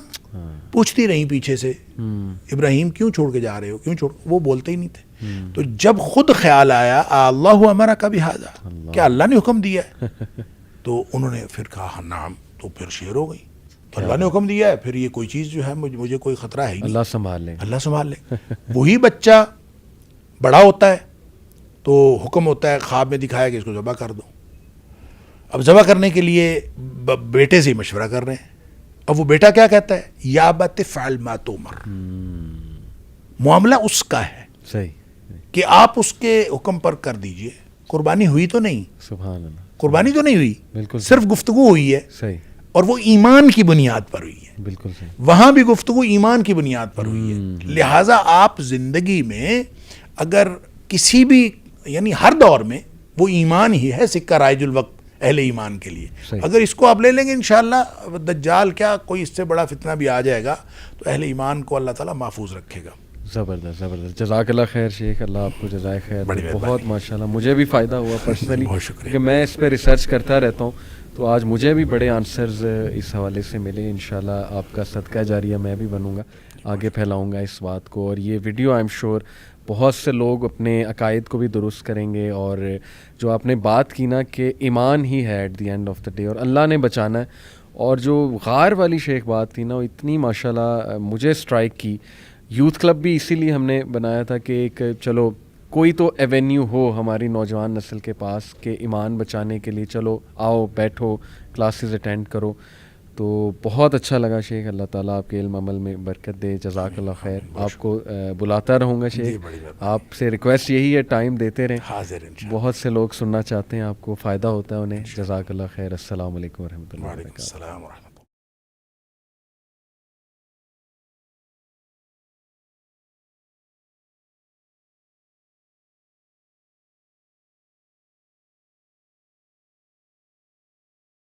پوچھتی رہیں پیچھے سے ابراہیم کیوں چھوڑ کے جا رہے ہو, کیوں چھوڑ, وہ بولتے ہی نہیں تھے. تو جب خود خیال آیا اللہ ہمارا کبھی حاضا, کیا اللہ نے حکم دیا ہے, تو انہوں نے پھر کہا نعم, تو پھر شیر ہو گئی. تو اللہ نے حکم دیا ہے, پھر یہ کوئی چیز جو ہے مجھے کوئی خطرہ ہے ہی نہیں, اللہ سنبھال لے, اللہ سنبھال لے. وہی بچہ بڑا ہوتا ہے تو حکم ہوتا ہے, خواب میں دکھایا کہ اس کو ذبح کر دو. اب ذبح کرنے کے لیے بیٹے سے مشورہ کر رہے ہیں. اب وہ بیٹا کیا کہتا ہے, یا ابت فعل ما تؤمر. معاملہ اس کا ہے صحیح کہ آپ اس کے حکم پر کر دیجئے. قربانی ہوئی تو نہیں, سبحان اللہ, قربانی تو نہیں ہوئی, بالکل صرف گفتگو ہوئی ہے. صحیح, اور وہ ایمان کی بنیاد پر ہوئی ہے. بالکل صحیح. وہاں بھی گفتگو ایمان کی بنیاد پر ہوئی ہے. لہٰذا آپ زندگی میں اگر کسی بھی, یعنی ہر دور میں وہ ایمان ہی ہے سکہ رائج الوقت اہل ایمان کے لیے. اگر اس کو آپ لے لیں گے انشاءاللہ, دجال کیا کوئی اس سے بڑا فتنہ بھی آ جائے گا تو اہل ایمان کو اللہ تعالیٰ محفوظ رکھے گا. زبردست زبردست, جزاک اللہ خیر شیخ, اللہ آپ کو جزائے خیر. بہت ماشاءاللہ, مجھے بھی فائدہ ہوا پرسنلی, کہ میں اس پہ ریسرچ کرتا رہتا ہوں, تو آج مجھے بھی بڑے آنسرز اس حوالے سے ملے. انشاءاللہ آپ کا صدقہ جاریہ میں بھی بنوں گا, آگے پھیلاؤں گا اس بات کو. اور یہ ویڈیو آئی ایم شیور بہت سے لوگ اپنے عقائد کو بھی درست کریں گے. اور جو آپ نے بات کی نا کہ ایمان ہی ہے at the end of the day, اور اللہ نے بچانا ہے. اور جو غار والی شیخ بات تھی نا, وہ اتنی ماشاءاللہ مجھے اسٹرائک کی. یوتھ کلب بھی اسی لیے ہم نے بنایا تھا کہ ایک چلو کوئی تو ایونیو ہو ہماری نوجوان نسل کے پاس کہ ایمان بچانے کے لیے چلو آؤ بیٹھو کلاسز اٹینڈ کرو. تو بہت اچھا لگا شیخ, اللہ تعالیٰ آپ کے علم عمل میں برکت دے, جزاک اللہ خیر. آپ کو بلاتا رہوں گا شیخ, آپ سے ریکویسٹ یہی ہے ٹائم دیتے رہیں, حاضر. بہت سے لوگ سننا چاہتے ہیں, آپ کو فائدہ ہوتا ہے انہیں. جزاک اللہ خیر. السلام علیکم ورحمۃ اللہ وبرکاتہ.